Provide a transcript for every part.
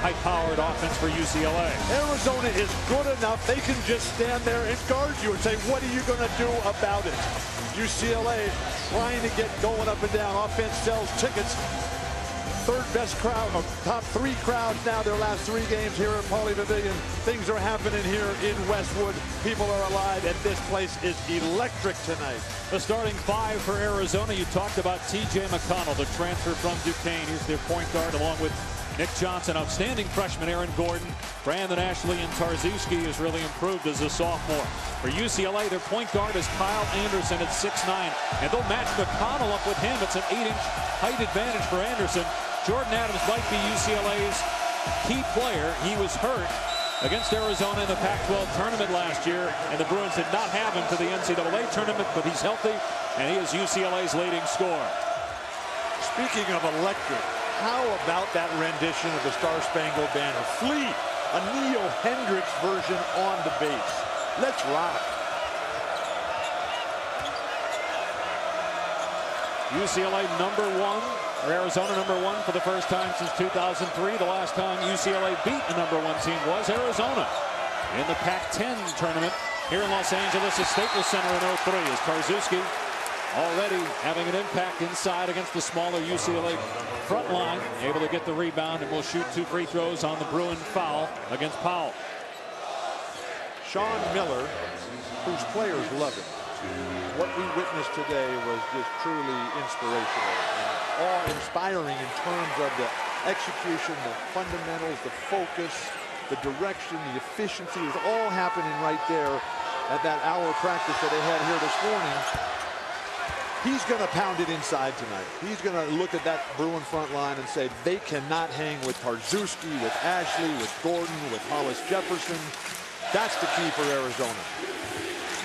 high-powered offense for UCLA. Arizona is good enough. They can just stand there and guard you and say, what are you going to do about it? UCLA trying to get going up and down. Offense sells tickets. Third best crowd, or top 3 crowds now their last 3 games here at Pauley Pavilion. Things are happening here in Westwood. People are alive, and this place is electric tonight. The starting 5 for Arizona. You talked about T.J. McConnell, the transfer from Duquesne. He's their point guard along with Nick Johnson. Outstanding freshman Aaron Gordon. Brandon Ashley and Tarczewski has really improved as a sophomore. For UCLA, their point guard is Kyle Anderson at 6'9", and they'll match McConnell up with him. It's an 8-inch height advantage for Anderson. Jordan Adams might be UCLA's key player. He was hurt against Arizona in the Pac-12 tournament last year, and the Bruins did not have him to the NCAA tournament, but he's healthy, and he is UCLA's leading scorer. Speaking of electric, how about that rendition of the Star Spangled Banner? Fleet, a Neo Hendrix version on the bass. Let's rock. UCLA number 1, or Arizona number 1 for the first time since 2003. The last time UCLA beat a number 1 team was Arizona in the Pac-10 tournament here in Los Angeles at Staples Center in 03. As Tarczewski already having an impact inside against the smaller UCLA front line, able to get the rebound, and will shoot 2 free throws on the Bruin foul against Powell. Sean Miller, whose players love it. What we witnessed today was just truly inspirational and awe-inspiring in terms of the execution, the fundamentals, the focus, the direction, the efficiency. It was all happening right there at that hour of practice that they had here this morning. He's going to pound it inside tonight. He's going to look at that Bruin front line and say they cannot hang with Tarczewski, with Ashley, with Gordon, with Hollis Jefferson. That's the key for Arizona.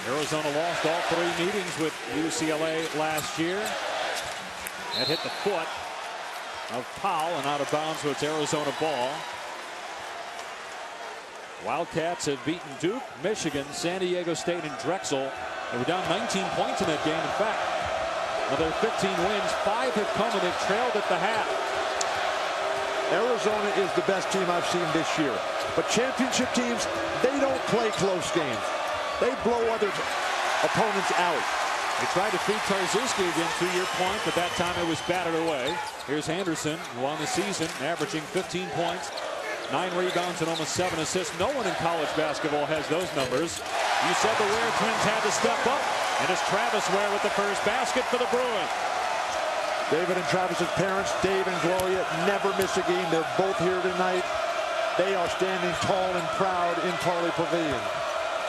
Arizona lost all 3 meetings with UCLA last year. That hit the foot of Powell and out of bounds, so it's Arizona ball. Wildcats have beaten Duke, Michigan, San Diego State, and Drexel. They were down 19 points in that game. In fact, of their 15 wins, 5 have come and they've trailed at the half. Arizona is the best team I've seen this year. But championship teams, they don't play close games. They blow other opponents out. They tried to feed Tarczewski again, to your point, but that time it was batted away. Here's Anderson, who on the season averaging 15 points, 9 rebounds, and almost 7 assists. No one in college basketball has those numbers. You said the Ware twins had to step up, and it's Travis Ware with the first basket for the Bruins. David and Travis's parents, Dave and Gloria, never miss a game. They're both here tonight. They are standing tall and proud in Pauley Pavilion.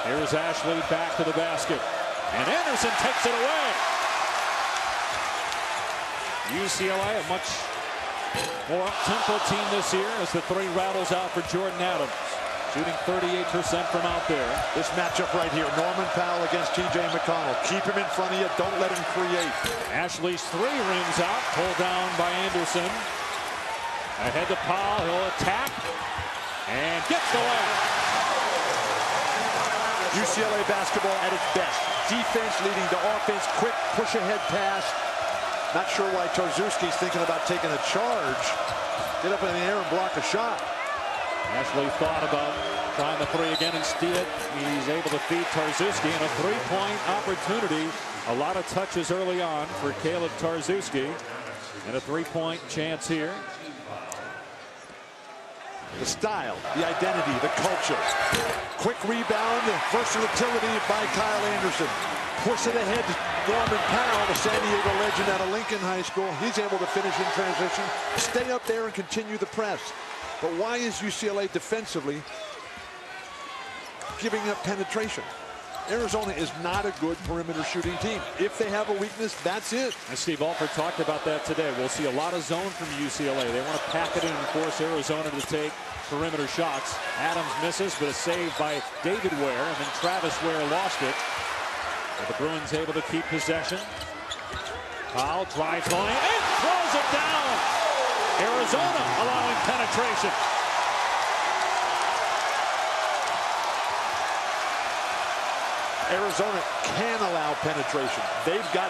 Here's Ashley back to the basket, and Anderson takes it away. UCLA, a much more up-tempo team this year as the 3 rattles out for Jordan Adams, shooting 38% from out there. This matchup right here, Norman Powell against T.J. McConnell. Keep him in front of you. Don't let him create. Ashley's 3 rings out, pulled down by Anderson. Ahead to Powell. He'll attack and gets the layup. UCLA basketball at its best. Defense leading to offense, quick push-ahead pass. Not sure why Tarczewski's thinking about taking a charge. Get up in the air and block a shot. Ashley thought about trying the 3 again. Instead, he's able to feed Tarczewski, and a 3-point opportunity. A lot of touches early on for Caleb Tarczewski, and a 3-point chance here. The style, the identity, the culture. Quick rebound, versatility by Kyle Anderson. Push it ahead to Norman Powell, the San Diego legend out of Lincoln High School. He's able to finish in transition, stay up there and continue the press. But why is UCLA defensively giving up penetration? Arizona is not a good perimeter shooting team. If they have a weakness, that's it. And Steve Alford talked about that today. We'll see a lot of zone from UCLA. They want to pack it in and force Arizona to take perimeter shots. Adams misses, but a save by David Ware, and then Travis Ware lost it. But the Bruins able to keep possession. Powell drives the lane and throws it down. Arizona allowing penetration. Arizona can allow penetration. They've got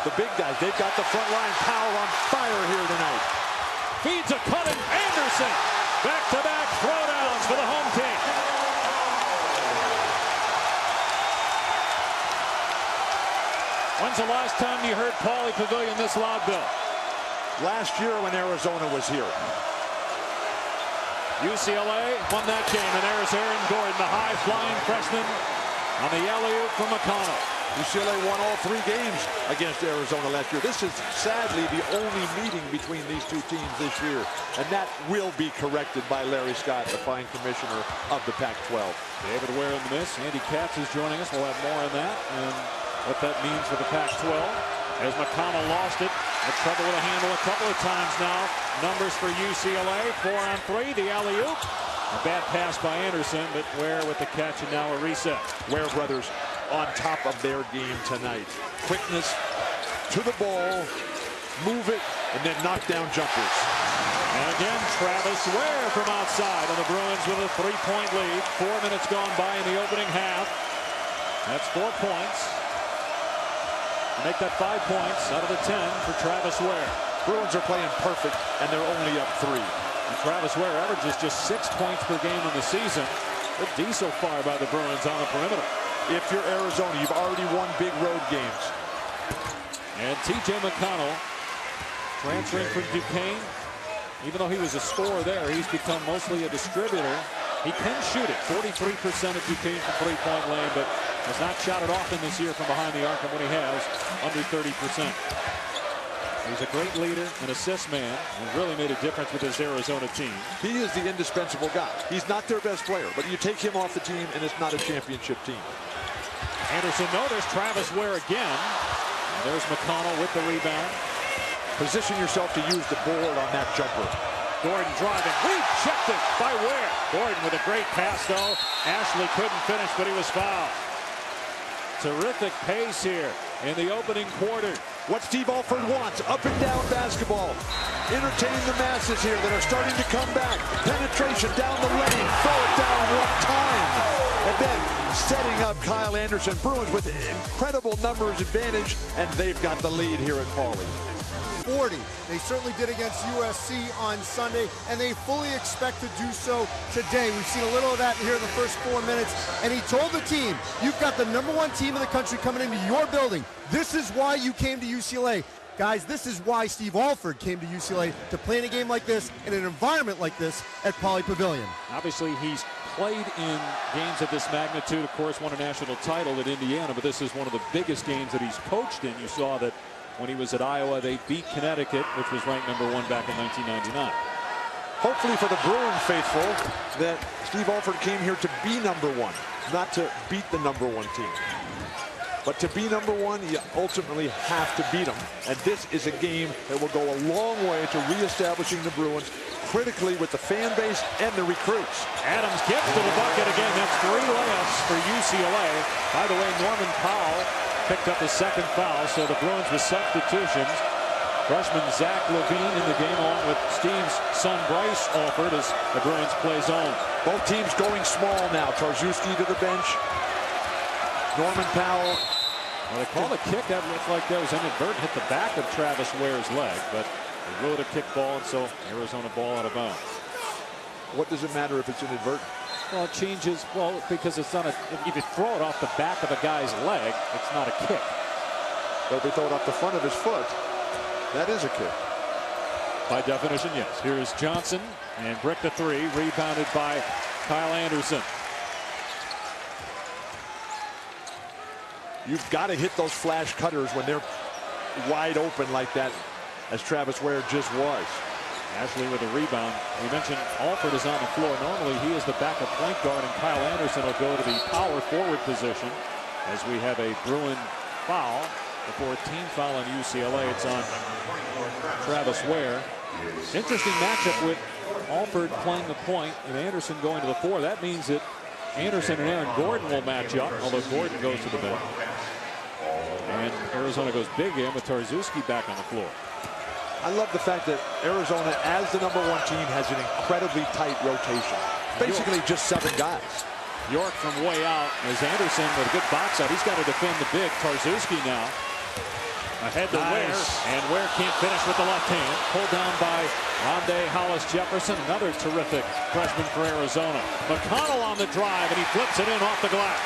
the big guys. They've got the front line. Powell on fire here tonight. Feeds a cut, and Anderson back to back. When's the last time you heard Pauley Pavilion this loud, Bill? Last year when Arizona was here. UCLA won that game, and there's Aaron Gordon, the high-flying freshman, on the alley-oop from McConnell. UCLA won all 3 games against Arizona last year. This is sadly the only meeting between these two teams this year, and that will be corrected by Larry Scott, the fine commissioner of the Pac-12. David Ware in the miss. Andy Katz is joining us. We'll have more on that and what that means for the Pac-12. As McConnell lost it, had trouble with a handle a couple of times now. Numbers for UCLA, 4 on 3, the alley-oop. A bad pass by Anderson, but Ware with the catch, and now a reset. Ware brothers on top of their game tonight. Quickness to the ball, move it, and then knock down jumpers. And again, Travis Ware from outside, and the Bruins with a 3-point lead. 4 minutes gone by in the opening half. That's 4 points. Make that 5 points out of the 10 for Travis Ware. Bruins are playing perfect, and they're only up 3. And Travis Ware averages just 6 points per game in the season. Good D so far by the Bruins on the perimeter. If you're Arizona, you've already won big road games. And TJ McConnell, transferring from Duquesne, even though he was a scorer there, he's become mostly a distributor. He can shoot it, 43% at Duquesne from three-point land, but has not shot it often this year from behind the arc, and when he has, under 30%. He's a great leader, an assist man, and really made a difference with his Arizona team. He is the indispensable guy. He's not their best player, but you take him off the team, and it's not a championship team. Anderson, no, there's Travis Ware again. And there's McConnell with the rebound. Position yourself to use the board on that jumper. Gordon driving, checked it by Ware. Gordon with a great pass, though. Ashley couldn't finish, but he was fouled. Terrific pace here in the opening quarter. What Steve Alford wants, up and down basketball. Entertain the masses here that are starting to come back. Penetration down the lane, throw it down one time. And then setting up Kyle Anderson. Bruins with incredible numbers advantage, and they've got the lead here at Pauley. 40. They certainly did against USC on Sunday, and they fully expect to do so today. We've seen a little of that here in the first 4 minutes, and he told the team, you've got the #1 team in the country coming into your building. This is why you came to UCLA. Guys, this is why Steve Alford came to UCLA, to play in a game like this, in an environment like this at Pauley Pavilion. Obviously, he's played in games of this magnitude, of course, won a national title at Indiana, but this is one of the biggest games that he's coached in. You saw that when he was at Iowa, they beat Connecticut, which was ranked #1 back in 1999. Hopefully for the Bruin faithful that Steve Alford came here to be #1, not to beat the #1 team. But to be #1, you ultimately have to beat them. And this is a game that will go a long way to reestablishing the Bruins critically with the fan base and the recruits. Adams gets to the bucket again. That's 3 layups for UCLA. By the way, Norman Powell picked up his second foul, so the Bruins with substitutions. Freshman Zach Levine in the game along with Steve's son Bryce Alford as the Bruins play zone. Both teams going small now. Tarzewski to the bench. Norman Powell. Well, they called a kick. That looked like that was inadvertent. Hit the back of Travis Ware's leg, but they ruled a kick ball, and so Arizona ball out of bounds. What does it matter if it's inadvertent? Well, it changes, well, because it's not a, if you throw it off the back of a guy's leg, it's not a kick. But if they throw it off the front of his foot, that is a kick. By definition, yes. Here's Johnson, and brick the 3, rebounded by Kyle Anderson. You've got to hit those flash cutters when they're wide open like that, as Travis Ware just was. Ashley with a rebound. We mentioned Alford is on the floor. Normally he is the backup point guard, and Kyle Anderson will go to the power forward position as we have a Bruin foul before a team foul on UCLA. It's on Travis Ware. Interesting matchup with Alford playing the point and Anderson going to the 4. That means that Anderson and Aaron Gordon will match up, although Gordon goes to the bench. And Arizona goes big in with Tarzewski back on the floor. I love the fact that Arizona, as the #1 team, has an incredibly tight rotation. Basically just 7 guys. York from way out as Anderson with a good box out. He's got to defend the big. Tarzewski now ahead to Ware, and Ware can't finish with the left hand. Pulled down by Rondé Hollis Jefferson, another terrific freshman for Arizona. McConnell on the drive, and he flips it in off the glass.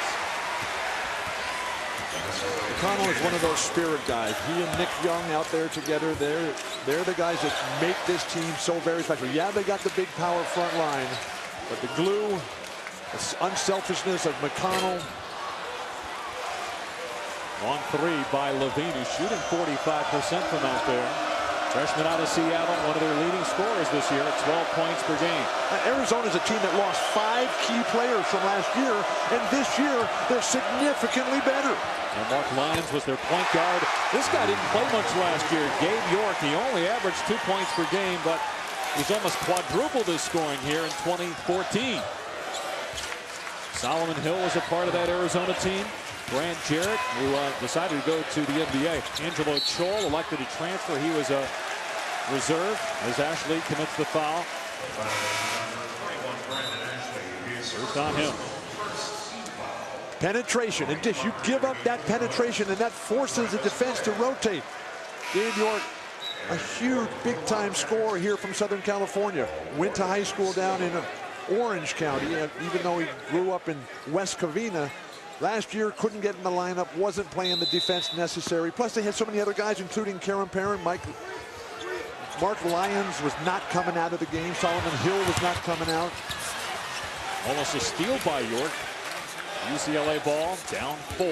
McConnell is one of those spirit guys. He and Nick Young out there together, they're the guys that make this team so very special. Yeah, they got the big power front line, but the glue, the unselfishness of McConnell. Long three by Levine, who's shooting 45% from out there. Freshman out of Seattle, one of their leading scorers this year at 12 points per game. Arizona's a team that lost 5 key players from last year, and this year they're significantly better. And Mark Lyons was their point guard. This guy didn't play much last year. Gabe York, he only averaged 2 points per game, but he's almost quadrupled his scoring here in 2014. Solomon Hill was a part of that Arizona team. Grant Jarrett, who decided to go to the NBA. Angelo Chol elected to transfer. He was a reserve as Ashley commits the foul. First on him. Penetration, and you give up that penetration, and that forces the defense to rotate. Gabe York, a huge big-time scorer here from Southern California. Went to high school down in Orange County, even though he grew up in West Covina. Last year, couldn't get in the lineup, wasn't playing the defense necessary. Plus, they had so many other guys, including Karen Perrin. Mark Lyons was not coming out of the game. Solomon Hill was not coming out. Almost a steal by York. UCLA ball, down 4.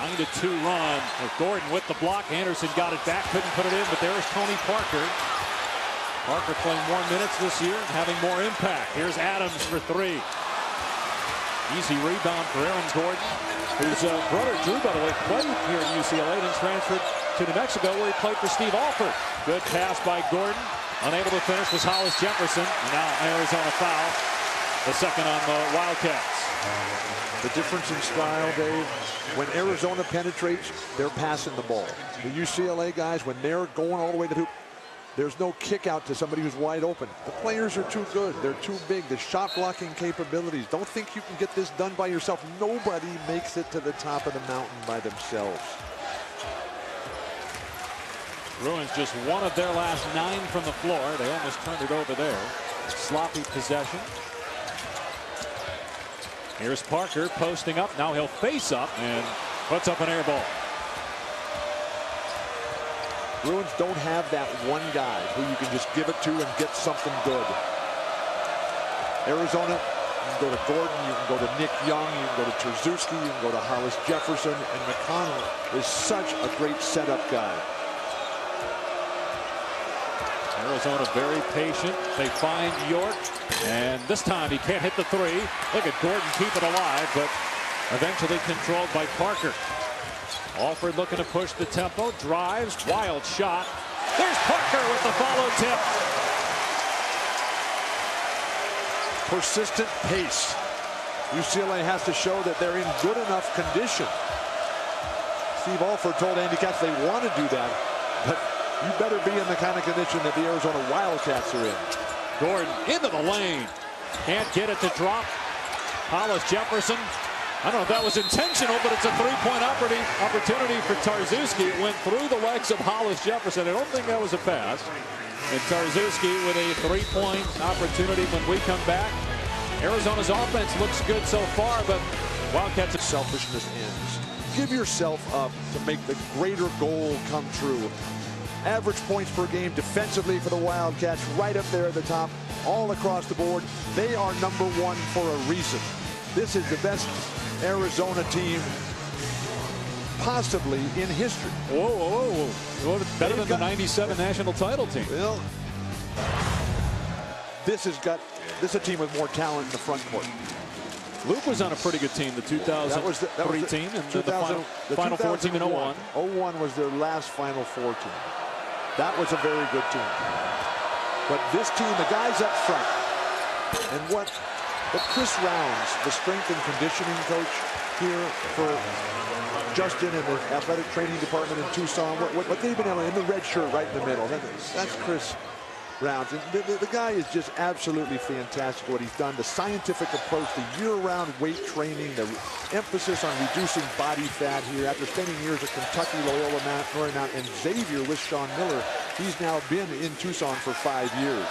9-2 run. Gordon with the block. Anderson got it back, couldn't put it in, but there's Tony Parker. Parker playing more minutes this year and having more impact. Here's Adams for 3. Easy rebound for Aaron Gordon, whose brother Drew, by the way, played here at UCLA, then transferred to New Mexico where he played for Steve Alford. Good pass by Gordon. Unable to finish was Hollis Jefferson. And now Arizona foul. The second on the Wildcats. The difference in style, Dave, when Arizona penetrates, they're passing the ball. The UCLA guys, when they're going all the way to the hoop, there's no kick out to somebody who's wide open. The players are too good. They're too big. The shot blocking capabilities. Don't think you can get this done by yourself. Nobody makes it to the top of the mountain by themselves. Bruins just one of their last 9 from the floor. They almost turned it over there. Sloppy possession. Here's Parker posting up. Now he'll face up and puts up an air ball. Bruins don't have that one guy who you can just give it to and get something good. Arizona, you can go to Gordon, you can go to Nick Young, you can go to Trzaskowski, you can go to Hollis Jefferson, and McConnell is such a great setup guy. Arizona very patient. They find York, and this time he can't hit the 3. Look at Gordon keep it alive, but eventually controlled by Parker. Alford looking to push the tempo, drives, wild shot. There's Parker with the follow tip. Persistent pace. UCLA has to show that they're in good enough condition. Steve Alford told Andy Katz they want to do that, but you better be in the kind of condition that the Arizona Wildcats are in. Gordon into the lane. Can't get it to drop. Hollis Jefferson. I don't know if that was intentional, but it's a 3-point opportunity for Trzaskowski. It went through the legs of Hollis Jefferson. I don't think that was a pass. And Trzaskowski with a 3-point opportunity when we come back. Arizona's offense looks good so far, but Wildcats' selfishness ends. Give yourself up to make the greater goal come true. Average points per game defensively for the Wildcats, right up there at the top, all across the board. They are #1 for a reason. This is the best Arizona team possibly in history. Whoa, whoa, whoa. Better than the 97 national title team. Well, this is a team with more talent in the front court. Luke was on a pretty good team, the 2003 team, and the Final Four team in 01. 01 was their last Final Four team. That was a very good team. But this team, the guys up front, and what Chris Rounds, the strength and conditioning coach here for Justin and the athletic training department in Tucson, what they've been able to, in the red shirt right in the middle, that's Chris Rounds. And the guy is just absolutely fantastic what he's done. The scientific approach, the year-round weight training, the emphasis on reducing body fat here after spending years at Kentucky, Loyola Marymount, and Xavier with Sean Miller. He's now been in Tucson for 5 years.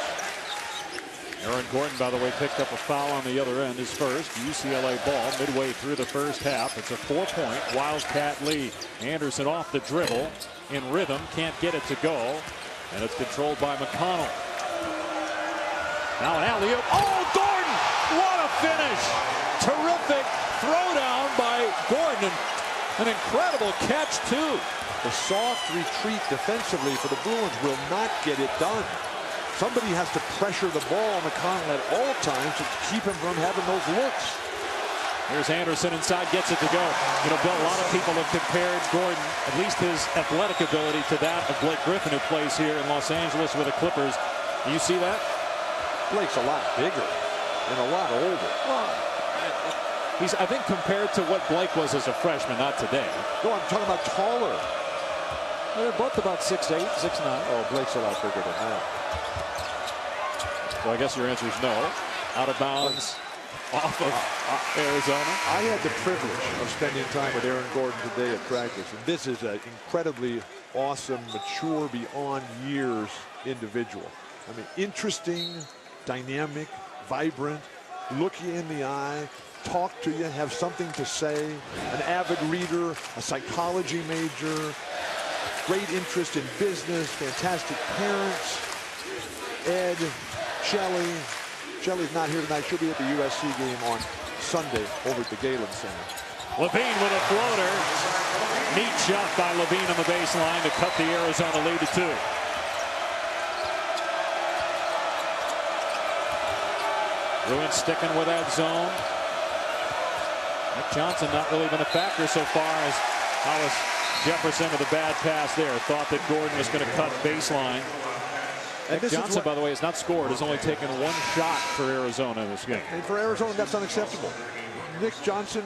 Aaron Gordon, by the way, picked up a foul on the other end, his first. UCLA ball midway through the first half. It's a 4-point Wildcat lead. Anderson off the dribble, in rhythm, can't get it to go, and it's controlled by McConnell. Now an alley-oop. Oh, Gordon! What a finish! Terrific throwdown by Gordon. An incredible catch, too. The soft retreat defensively for the Bruins will not get it done. Somebody has to pressure the ball on McConnell at all times to keep him from having those looks. Here's Anderson inside, gets it to go. You know, Bill, a lot of people have compared Gordon, at least his athletic ability, to that of Blake Griffin, who plays here in Los Angeles with the Clippers. Do you see that? Blake's a lot bigger and a lot older. Well, he's, I think, compared to what Blake was as a freshman, not today. No, I'm talking about taller. They're both about 6'8", 6'9". Oh, Blake's a lot bigger than that. So I guess your answer is no. Out of bounds off of Arizona. I had the privilege of spending time with Aaron Gordon today at practice, and this is an incredibly awesome, mature, beyond years individual. I mean, interesting, dynamic, vibrant, look you in the eye, talk to you, have something to say, an avid reader, a psychology major, great interest in business, fantastic parents. Ed, Shelley's not here tonight. She'll be at the USC game on Sunday over at the Galen Center. Levine with a floater. Neat shot by Levine on the baseline to cut the Arizona lead to 2. Bruins sticking with that zone. Nick Johnson not really been a factor so far as Hollis Jefferson with a bad pass there. Thought that Gordon was going to cut baseline. Nick Johnson, by the way, has not scored. Has only taken 1 shot for Arizona in this game. And for Arizona, that's unacceptable. Nick Johnson,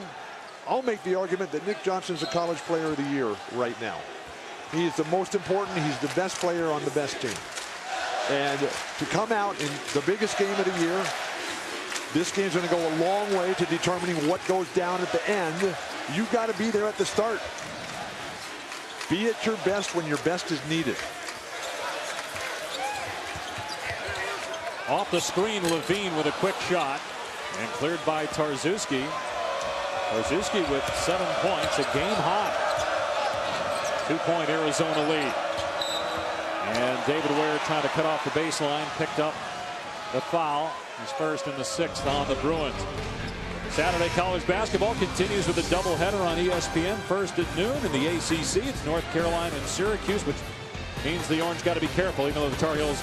I'll make the argument that Nick Johnson's a college player of the year right now. He is the most important. He's the best player on the best team. And to come out in the biggest game of the year, this game's going to go a long way to determining what goes down at the end. You've got to be there at the start. Be at your best when your best is needed. Off the screen, Levine with a quick shot, and cleared by Tarczewski. Tarczewski with 7 points, a game high. 2-point Arizona lead. And David Ware trying to cut off the baseline, picked up the foul. His first and the 6th on the Bruins. Saturday college basketball continues with a doubleheader on ESPN. First at noon in the ACC. It's North Carolina and Syracuse, which means the Orange got to be careful, even though the Tar Heels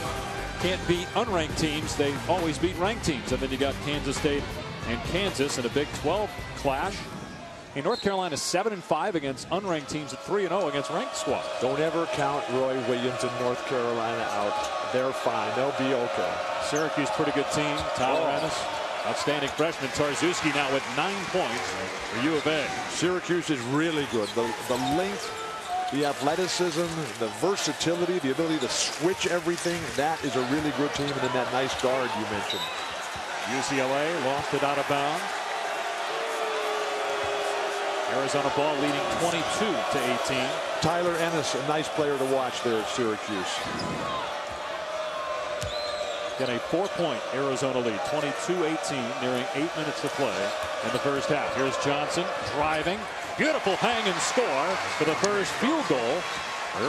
can't beat unranked teams. They always beat ranked teams. And then you got Kansas State and Kansas in a Big 12 clash. In North Carolina 7-5 against unranked teams at 3-0 against ranked squads. Don't ever count Roy Williams and North Carolina out. They're fine. They'll be okay. Syracuse, pretty good team. Tyler Ennis, outstanding freshman. Tarczewski now with 9 points for U of A. Syracuse is really good. The length, the athleticism, the versatility, the ability to switch everything. That is a really good team. And then that nice guard you mentioned. UCLA lost it out of bounds. Arizona ball leading 22-18. Tyler Ennis, a nice player to watch there at Syracuse. Got a 4-point Arizona lead, 22-18, nearing 8 minutes to play in the first half. Here's Johnson driving. Beautiful hang and score for the first field goal.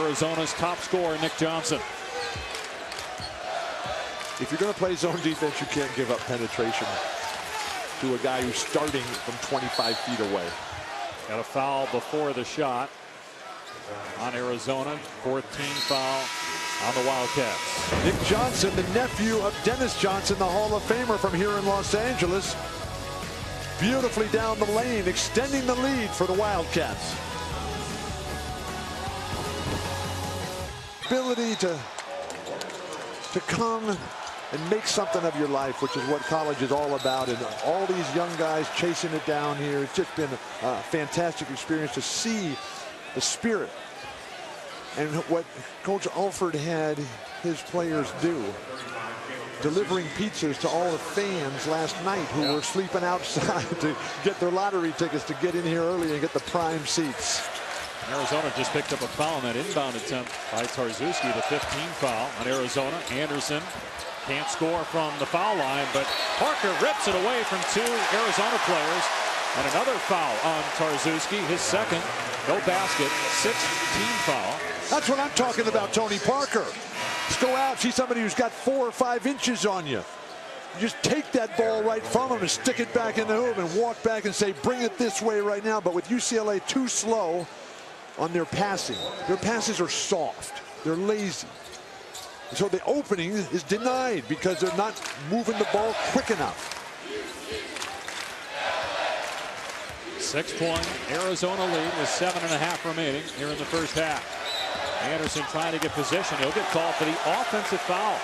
Arizona's top scorer, Nick Johnson. If you're going to play zone defense, you can't give up penetration to a guy who's starting from 25 feet away. Got a foul before the shot on Arizona. 14th foul on the Wildcats. Nick Johnson, the nephew of Dennis Johnson, the Hall of Famer from here in Los Angeles. Beautifully down the lane, extending the lead for the Wildcats. Ability to come and make something of your life, which is what college is all about. And all these young guys chasing it down here. It's just been a fantastic experience to see the spirit and what Coach Alford had his players do. Delivering pizzas to all the fans last night who were sleeping outside to get their lottery tickets to get in here early and get the prime seats. Arizona just picked up a foul on that inbound attempt by Tarczewski, the 15th foul on Arizona. Anderson can't score from the foul line, but Parker rips it away from two Arizona players. And another foul on Tarczewski, his second. No basket, 6th team foul. That's what I'm talking about, Tony Parker. Just go out, see somebody who's got 4 or 5 inches on you. You just take that ball right from him and stick it back in the hoop and walk back and say, bring it this way right now. But with UCLA too slow on their passing, their passes are soft. They're lazy. So the opening is denied because they're not moving the ball quick enough. 6-point Arizona lead with 7.5 remaining here in the first half. Anderson trying to get position. He'll get called for the offensive foul.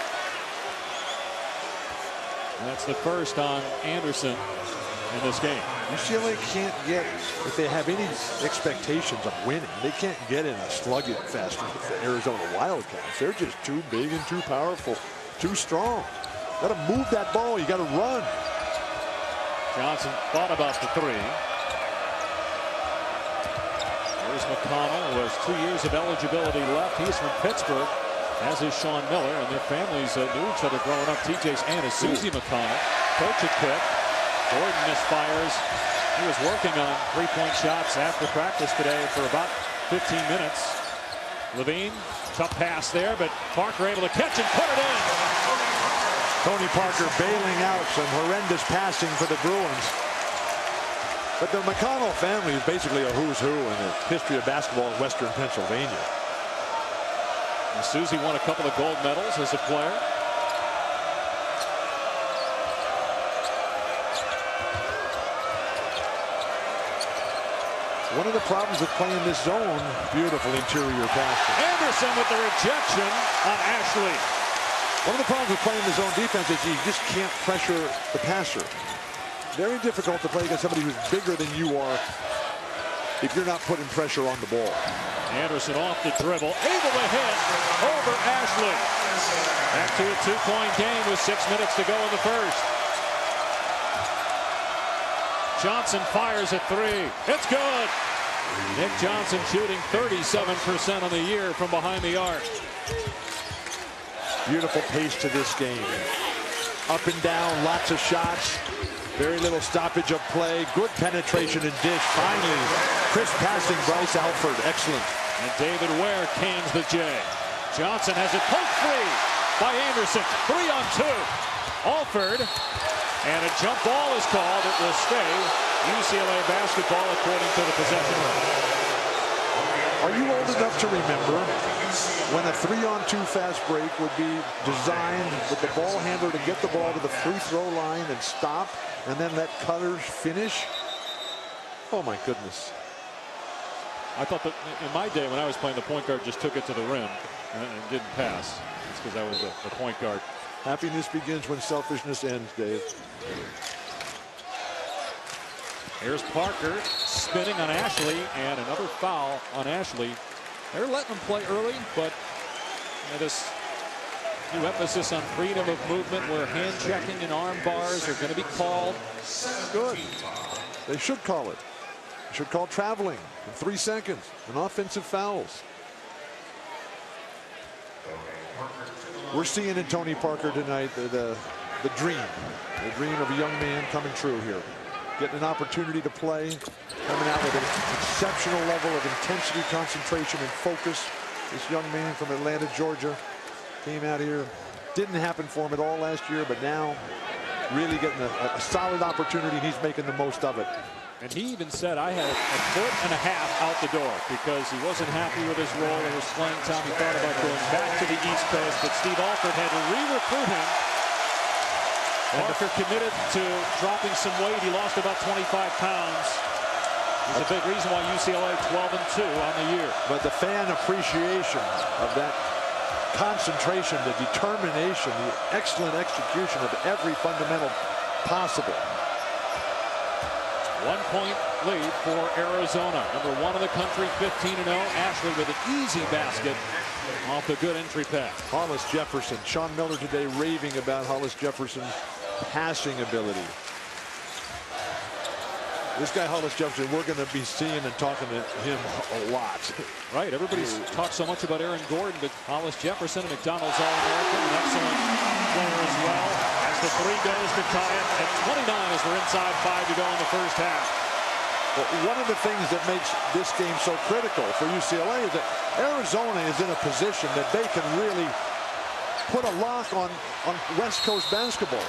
And that's the first on Anderson in this game. UCLA can't get, if they have any expectations of winning, they can't get in a slugfest with the Arizona Wildcats. They're just too big and too powerful, too strong. Got to move that ball. You got to run. Johnson thought about the three. Here's McConnell, who has 2 years of eligibility left. He's from Pittsburgh, as is Sean Miller, and their families knew each other growing up. TJ's Aunt is Susie McConnell. Coach it quick. Gordon misfires. He was working on 3-point shots after practice today for about 15 minutes. Levine, tough pass there, but Parker able to catch and put it in. Tony Parker bailing out some horrendous passing for the Bruins. But the McConnell family is basically a who's who in the history of basketball in Western Pennsylvania. And Susie won a couple of gold medals as a player. One of the problems with playing this zone, beautiful interior passing. Anderson with the rejection on Ashley. One of the problems with playing the zone defense is you just can't pressure the passer. Very difficult to play against somebody who's bigger than you are if you're not putting pressure on the ball. Anderson off the dribble, able to hit over Ashley. Back to a 2-point game with 6 minutes to go in the first. Johnson fires a three. It's good. Nick Johnson shooting 37% on the year from behind the arc. Beautiful pace to this game. Up and down, lots of shots. Very little stoppage of play. Good penetration and dish. Finally, crisp passing, Bryce Alford. Excellent. And David Ware cans the J. Johnson has it poked free by Anderson. 3 on 2. Alford. And a jump ball is called. It will stay UCLA basketball according to the possession rule. Are you old enough to remember when a 3-on-2 fast break would be designed with the ball handler to get the ball to the free throw line and stop and then let cutters finish? Oh my goodness. I thought that in my day when I was playing, the point guard just took it to the rim and didn't pass. It's because I was the point guard. Happiness begins when selfishness ends, Dave. Here's Parker spinning on Ashley, and another foul on Ashley. They're letting him play early, but this new emphasis on freedom of movement where hand checking and arm bars are going to be called. Good. They should call it. They should call traveling in 3 seconds and offensive fouls. We're seeing in Tony Parker tonight the dream of a young man coming true here. Getting an opportunity to play, coming out with an exceptional level of intensity, concentration, and focus. This young man from Atlanta, Georgia, came out here. Didn't happen for him at all last year, but now really getting a solid opportunity, and he's making the most of it. And he even said, I had a foot and a half out the door because he wasn't happy with his role in his playing time. He thought about going back to the East Coast, but Steve Alford had to re-recruit him. Parker committed to dropping some weight. He lost about 25 pounds. He's a big reason why UCLA 12-2 on the year. But the fan appreciation of that concentration, the determination, the excellent execution of every fundamental possible. 1-point lead for Arizona. Number 1 in the country, 15-0. Ashley with an easy basket off the good entry pass. Hollis Jefferson. Sean Miller today raving about Hollis Jefferson's passing ability. This guy Hollis Jefferson, we're going to be seeing and talking to him a lot. Right, everybody's talked so much about Aaron Gordon, but Hollis Jefferson, a McDonald's All-American, an excellent player as well. As the three goes to tie it at 29 as we're inside 5 to go in the first half. Well, one of the things that makes this game so critical for UCLA is that Arizona is in a position that they can really put a lock on West Coast basketball.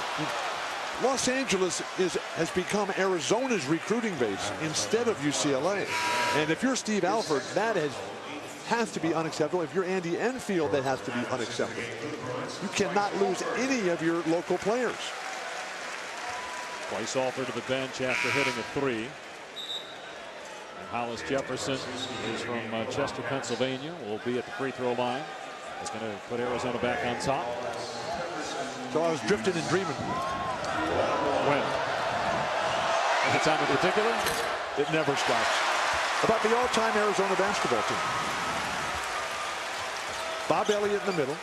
Los Angeles has become Arizona's recruiting base instead of UCLA. And if you're Steve Alford, that has to be unacceptable. If you're Andy Enfield, that has to be unacceptable. You cannot lose any of your local players. Twice Alford to the bench after hitting a three. And Hollis Jefferson is from Chester, Pennsylvania. Will be at the free throw line. It's going to put Arizona back on top. So I was drifting and dreaming. When? Any time in particular? It never stops. About the all-time Arizona basketball team. Bob Elliott in the middle.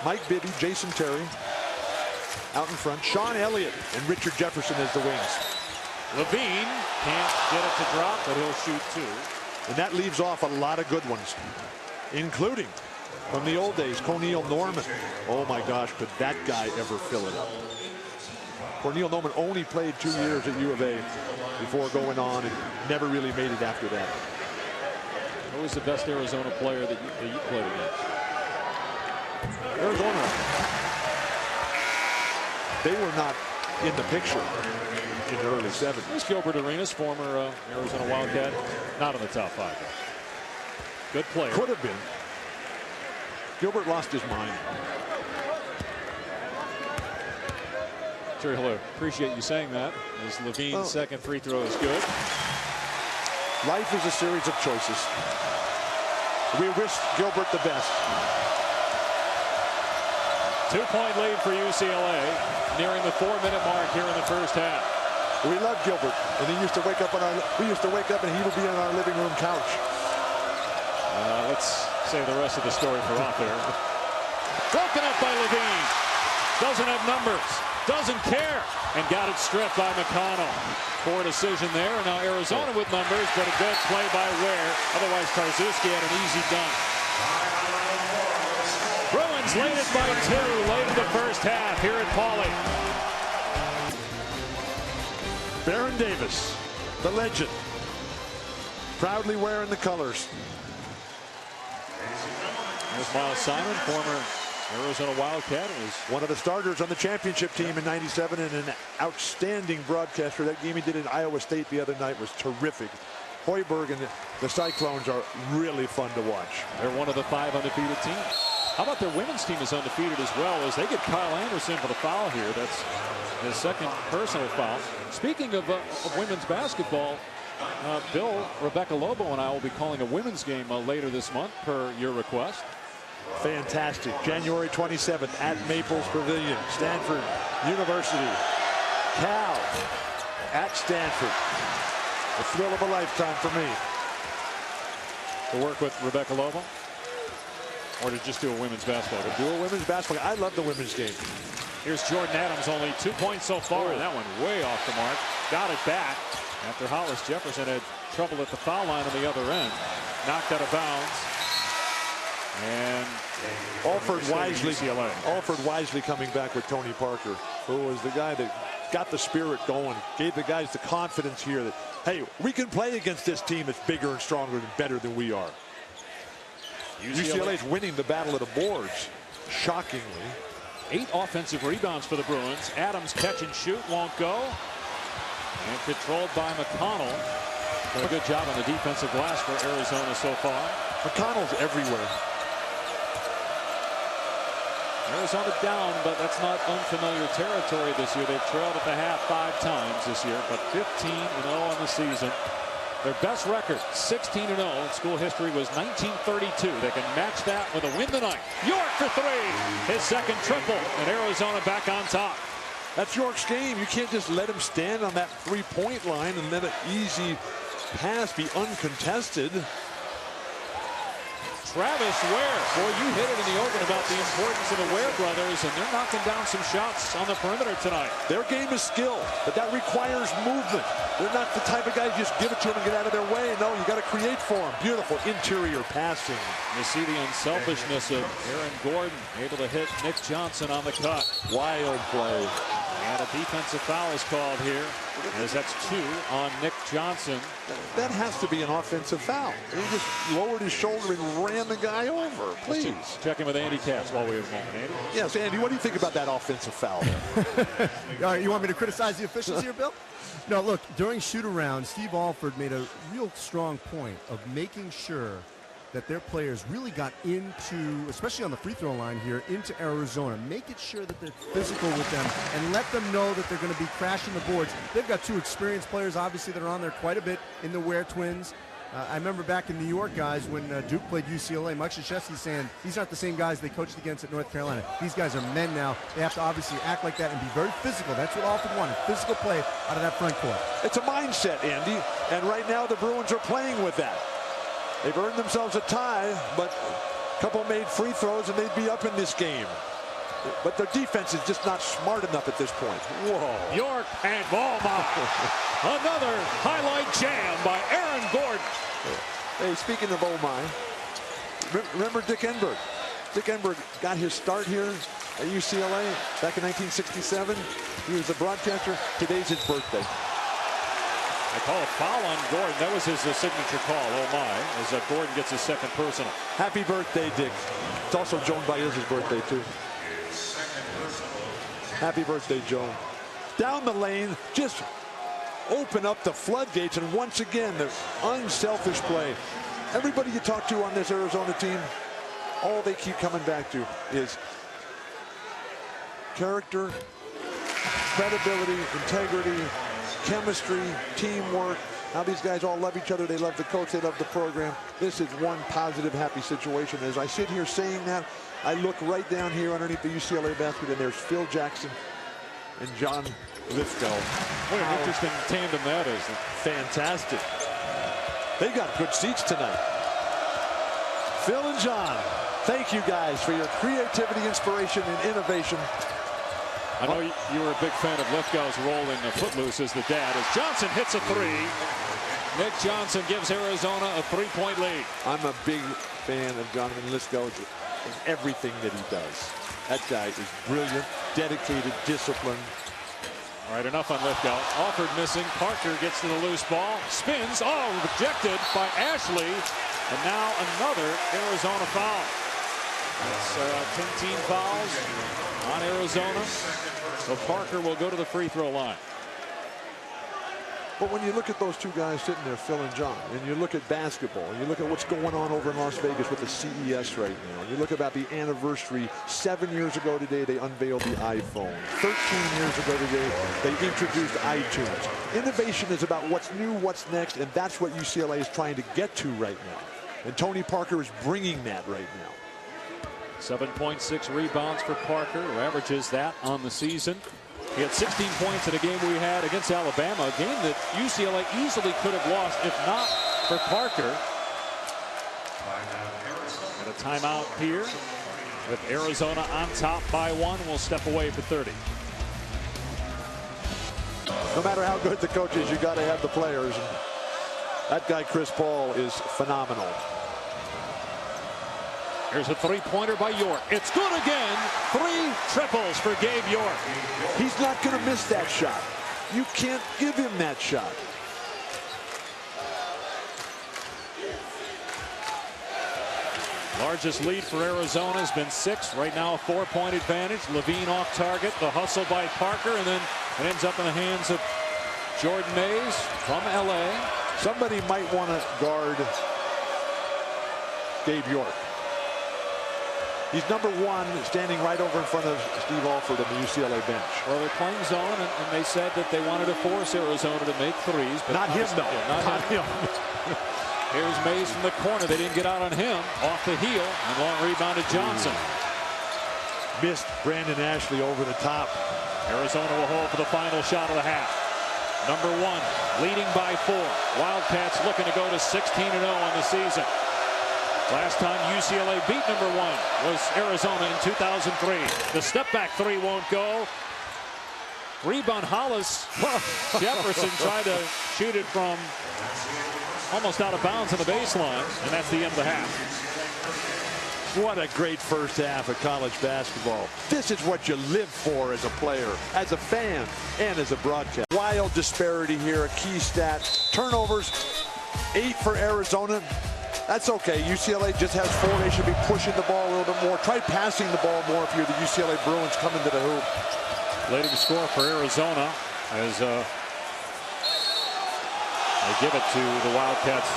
Mike Bibby, Jason Terry out in front. Sean Elliott and Richard Jefferson as the wings. Levine can't get it to drop, but he'll shoot two. And that leaves off a lot of good ones, including from the old days, Cornel Norman. Oh my gosh, could that guy ever fill it up? Cornel Norman only played 2 years at U of A before going on and never really made it after that. Who was the best Arizona player that you played against? Arizona, they were not in the picture in the early 70s. This Gilbert Arenas, former Arizona Wildcat, not in the top 5. Though. Good player. Could have been. Gilbert lost his mind. Sure, he'll appreciate you saying that, as Levine's second free throw is good. Life is a series of choices. We wish Gilbert the best. 2-point lead for UCLA, nearing the 4-minute mark here in the first half. We love Gilbert, and he used to wake up on we used to wake up and he would be on our living room couch. Let's save the rest of the story for off air. Broken up by Levine. Doesn't have numbers. Doesn't care. And got it stripped by McConnell. Poor decision there. And now Arizona with numbers, but a good play by Ware. Otherwise, Tarzewski had an easy dunk. Bruins lead it by 2 late in the first half here at Pauley. Baron Davis, the legend, proudly wearing the colors. There's Miles Simon, former Arizona Wildcat, was one of the starters on the championship team in '97 and an outstanding broadcaster. That game he did at Iowa State the other night was terrific. Hoiberg and the Cyclones are really fun to watch. They're one of the 5 undefeated teams. How about their women's team is undefeated as well, as they get Kyle Anderson for the foul here. That's his second personal foul. Speaking of women's basketball, Bill, Rebecca Lobo and I will be calling a women's game later this month per your request. Fantastic. January 27th at Maples Pavilion, Stanford University. Cal at Stanford. The thrill of a lifetime for me. To work with Rebecca Lobo? Or to just do a women's basketball? To do a women's basketball. I love the women's game. Here's Jordan Adams, only 2 points so far, and that one way off the mark. Got it back after Hollis Jefferson had trouble at the foul line on the other end. Knocked out of bounds. And Alford wisely coming back with Tony Parker, who was the guy that got the spirit going, gave the guys the confidence here that, hey, we can play against this team that's bigger and stronger and better than we are. UCLA's winning the battle of the boards, shockingly. 8 offensive rebounds for the Bruins. Adams catch and shoot, won't go. And controlled by McConnell. Done a good job on the defensive glass for Arizona so far. McConnell's everywhere. Arizona down, but that's not unfamiliar territory this year. They've trailed at the half 5 times this year, but 15-0 on the season. Their best record, 16-0 in school history, was 1932. They can match that with a win tonight. York for 3, his second triple, and Arizona back on top. That's York's game. You can't just let him stand on that 3-point line and let an easy pass be uncontested. Travis Ware. Boy, you hit it in the open about the importance of the Ware brothers, and they're knocking down some shots on the perimeter tonight. Their game is skill, but that requires movement. They're not the type of guys just give it to them and get out of their way. No, you got to create for them. Beautiful interior passing. You see the unselfishness of Aaron Gordon, able to hit Nick Johnson on the cut. Wild play. And a defensive foul is called here, as that's 2 on Nick Johnson. That has to be an offensive foul. He just lowered his shoulder and ran the guy over. Please. Check in with Andy Katz while we have a moment. Andy? Yes, Andy, what do you think about that offensive foul there? All right, you want me to criticize the officials here, Bill? No, look, during shoot-around, Steve Alford made a real strong point of making sure that their players really got into, especially on the free throw line here, into Arizona. Make it sure that they're physical with them and let them know that they're going to be crashing the boards. They've got 2 experienced players, obviously, that are on there quite a bit in the Ware twins. I remember back in New York, guys, when Duke played UCLA, Mike Krzyzewski saying these aren't the same guys they coached against at North Carolina. These guys are men now. They have to obviously act like that and be very physical. That's what Alford wanted, physical play out of that front court. It's a mindset, Andy, and right now the Bruins are playing with that. They've earned themselves a tie, but a couple made free throws and they'd be up in this game. But their defense is just not smart enough at this point. Whoa. York and Ballmont. Another highlight jam by Aaron Gordon. Hey, speaking of oh my, remember Dick Enberg? Dick Enberg got his start here at UCLA back in 1967. He was a broadcaster. Today's his birthday. They call a foul on Gordon. That was his signature call, oh my, as Gordon gets his second personal. Happy birthday, Dick. It's also Joan Baez's birthday, too. Happy birthday, Joan. Down the lane, just open up the floodgates, and once again, the unselfish play. Everybody you talk to on this Arizona team, all they keep coming back to is character, credibility, integrity, chemistry, teamwork, how these guys all love each other. They love the coach. They love the program. This is one positive, happy situation. As I sit here saying that, I look right down here underneath the UCLA basket, and there's Phil Jackson and John Lithgow. What an interesting tandem that is. Fantastic. They got good seats tonight. Phil and John, thank you guys for your creativity, inspiration, and innovation. I know you were a big fan of Lithgow's role in Footloose as the dad. As Johnson hits a 3, Nick Johnson gives Arizona a 3-point lead. I'm a big fan of Jonathan Lithgow in everything that he does. That guy is brilliant, dedicated, disciplined. All right, enough on Lithgow. Alford missing. Parker gets to the loose ball. Spins. Oh, rejected by Ashley. And now another Arizona foul. That's 10 team fouls on Arizona. So Parker will go to the free throw line. But when you look at those two guys sitting there, Phil and John, and you look at basketball, and you look at what's going on over in Las Vegas with the CES right now, and you look about the anniversary, 7 years ago today, they unveiled the iPhone. 13 years ago today, they introduced iTunes. Innovation is about what's new, what's next, and that's what UCLA is trying to get to right now. And Tony Parker is bringing that right now. 7.6 rebounds for Parker, who averages that on the season. He had 16 points in a game we had against Alabama, a game that UCLA easily could have lost if not for Parker. And a timeout here with Arizona on top by 1. We'll step away for 30. No matter how good the coach is, you got to have the players. That guy, Chris Paul, is phenomenal. Here's a three-pointer by York. It's good again. 3 triples for Gabe York. He's not going to miss that shot. You can't give him that shot. Largest lead for Arizona has been 6. Right now a 4-point advantage. Levine off target. The hustle by Parker, and then it ends up in the hands of Jordan Mays from LA. Somebody might want to guard Gabe York. He's number 1, standing right over in front of Steve Alford on the UCLA bench. Well, they're playing zone, and they said that they wanted to force Arizona to make threes. But not him, though. Yeah, not him. Here's Mays from the corner. They didn't get out on him. Off the heel, and long rebound to Johnson. Missed Brandon Ashley over the top. Arizona will hold for the final shot of the half. Number 1, leading by 4. Wildcats looking to go to 16-0 on the season. Last time UCLA beat #1 was Arizona in 2003. The step back three won't go. Rebound Hollis. Jefferson tried to shoot it from almost out of bounds on the baseline, and that's the end of the half. What a great first half of college basketball. This is what you live for as a player, as a fan, and as a broadcaster. Wild disparity here, a key stat. Turnovers, 8 for Arizona. That's okay. UCLA just has 4. They should be pushing the ball a little bit more. Try passing the ball more if you're the UCLA Bruins coming to the hoop. Leading score for Arizona as they give it to the Wildcats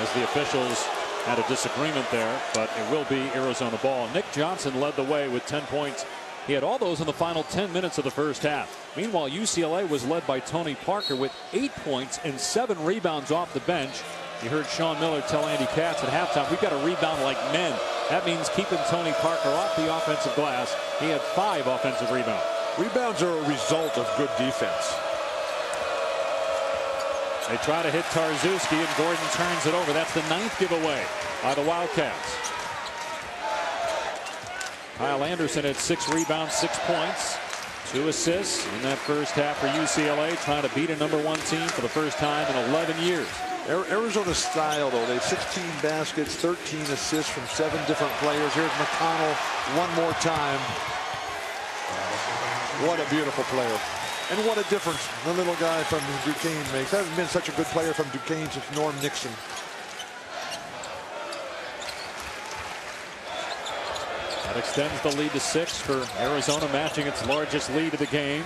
as the officials had a disagreement there, but it will be Arizona ball. Nick Johnson led the way with 10 points. He had all those in the final 10 minutes of the first half. Meanwhile, UCLA was led by Tony Parker with 8 points and 7 rebounds off the bench. You heard Sean Miller tell Andy Katz at halftime, we've got to rebound like men. That means keeping Tony Parker off the offensive glass. He had 5 offensive rebounds. Rebounds are a result of good defense. They try to hit Tarzewski, and Gordon turns it over. That's the 9th giveaway by the Wildcats. Kyle Anderson had 6 rebounds, 6 points, 2 assists in that first half for UCLA, trying to beat a #1 team for the first time in 11 years. Arizona's style, though, they have 16 baskets, 13 assists from 7 different players. Here's McConnell one more time. What a beautiful player. And what a difference the little guy from Duquesne makes. Hasn't been such a good player from Duquesne since Norm Nixon. That extends the lead to 6 for Arizona, matching its largest lead of the game.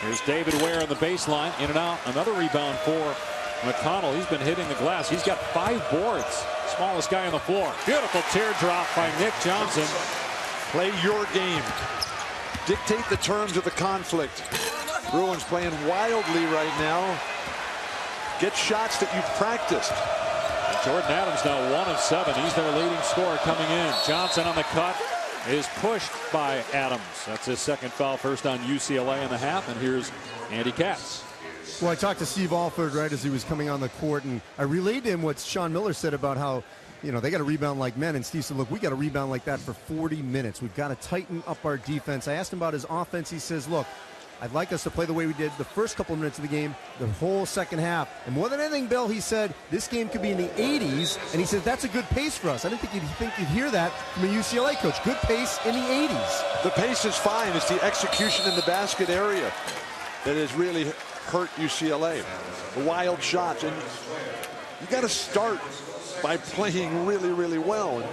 Here's David Ware on the baseline, in and out. Another rebound for McConnell. He's been hitting the glass. He's got 5 boards. Smallest guy on the floor. Beautiful teardrop by Nick Johnson. Play your game. Dictate the terms of the conflict. Bruins playing wildly right now. Get shots that you've practiced. And Jordan Adams now 1 of 7. He's their leading scorer coming in. Johnson on the cut is pushed by Adams. That's his 2nd foul, first on UCLA in the half. And here's Andy Katz. Well, I talked to Steve Alford right as he was coming on the court, and I relayed to him what Sean Miller said about how, you know, they got to rebound like men. And Steve said, look, we got to rebound like that for 40 minutes. We've got to tighten up our defense. I asked him about his offense. He says, look, I'd like us to play the way we did the first couple of minutes of the game, the whole second half. And more than anything, Bill, he said, this game could be in the 80s. And he said, that's a good pace for us. I didn't think you'd hear that from a UCLA coach. Good pace in the 80s. The pace is fine. It's the execution in the basket area that has really hurt UCLA. The wild shots. And you got to start by playing really, really well. And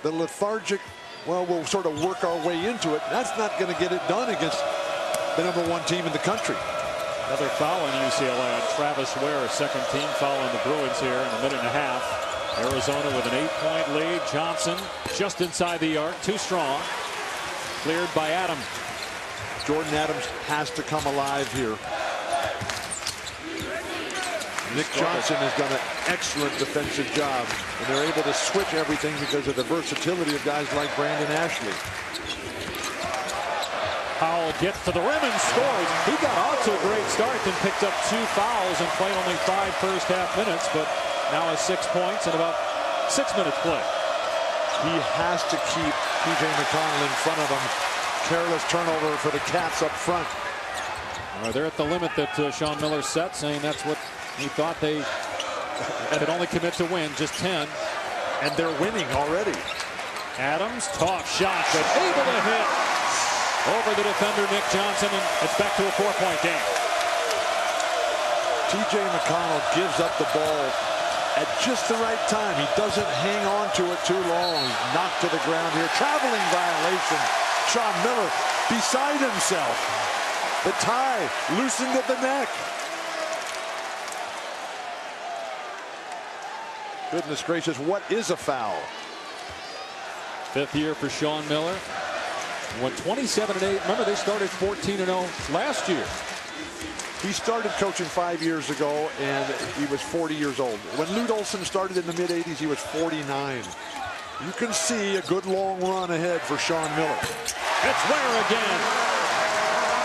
the lethargic, well, we'll sort of work our way into it. That's not going to get it done against the #1 team in the country. Another foul on UCLA on Travis Ware, 2nd team foul on the Bruins here in a minute and a half. Arizona with an 8-point lead. Johnson just inside the arc, too strong. Cleared by Adams. Jordan Adams has to come alive here. Nick Johnson has done an excellent defensive job, and they're able to switch everything because of the versatility of guys like Brandon Ashley. Powell gets to the rim and scores. He got off to a great start, then picked up 2 fouls and played only 5 first half minutes, but now has 6 points and about 6 minutes play. He has to keep TJ McConnell in front of him. Careless turnover for the Cats up front. They're at the limit that Sean Miller set, saying that's what he thought they could only commit to win, just 10. And they're winning already. Adams, tough shot, but able to hit over the defender, Nick Johnson, and it's back to a 4-point game. TJ McConnell gives up the ball at just the right time. He doesn't hang on to it too long. He's knocked to the ground here. Traveling violation. Sean Miller beside himself. The tie loosened at the neck. Goodness gracious, what is a foul? 5th year for Sean Miller. Went 27-8. Remember, they started 14-0 last year. He started coaching 5 years ago, and he was 40 years old. When Lute Olson started in the mid-'80s, he was 49. You can see a good long run ahead for Sean Miller. It's Ware again.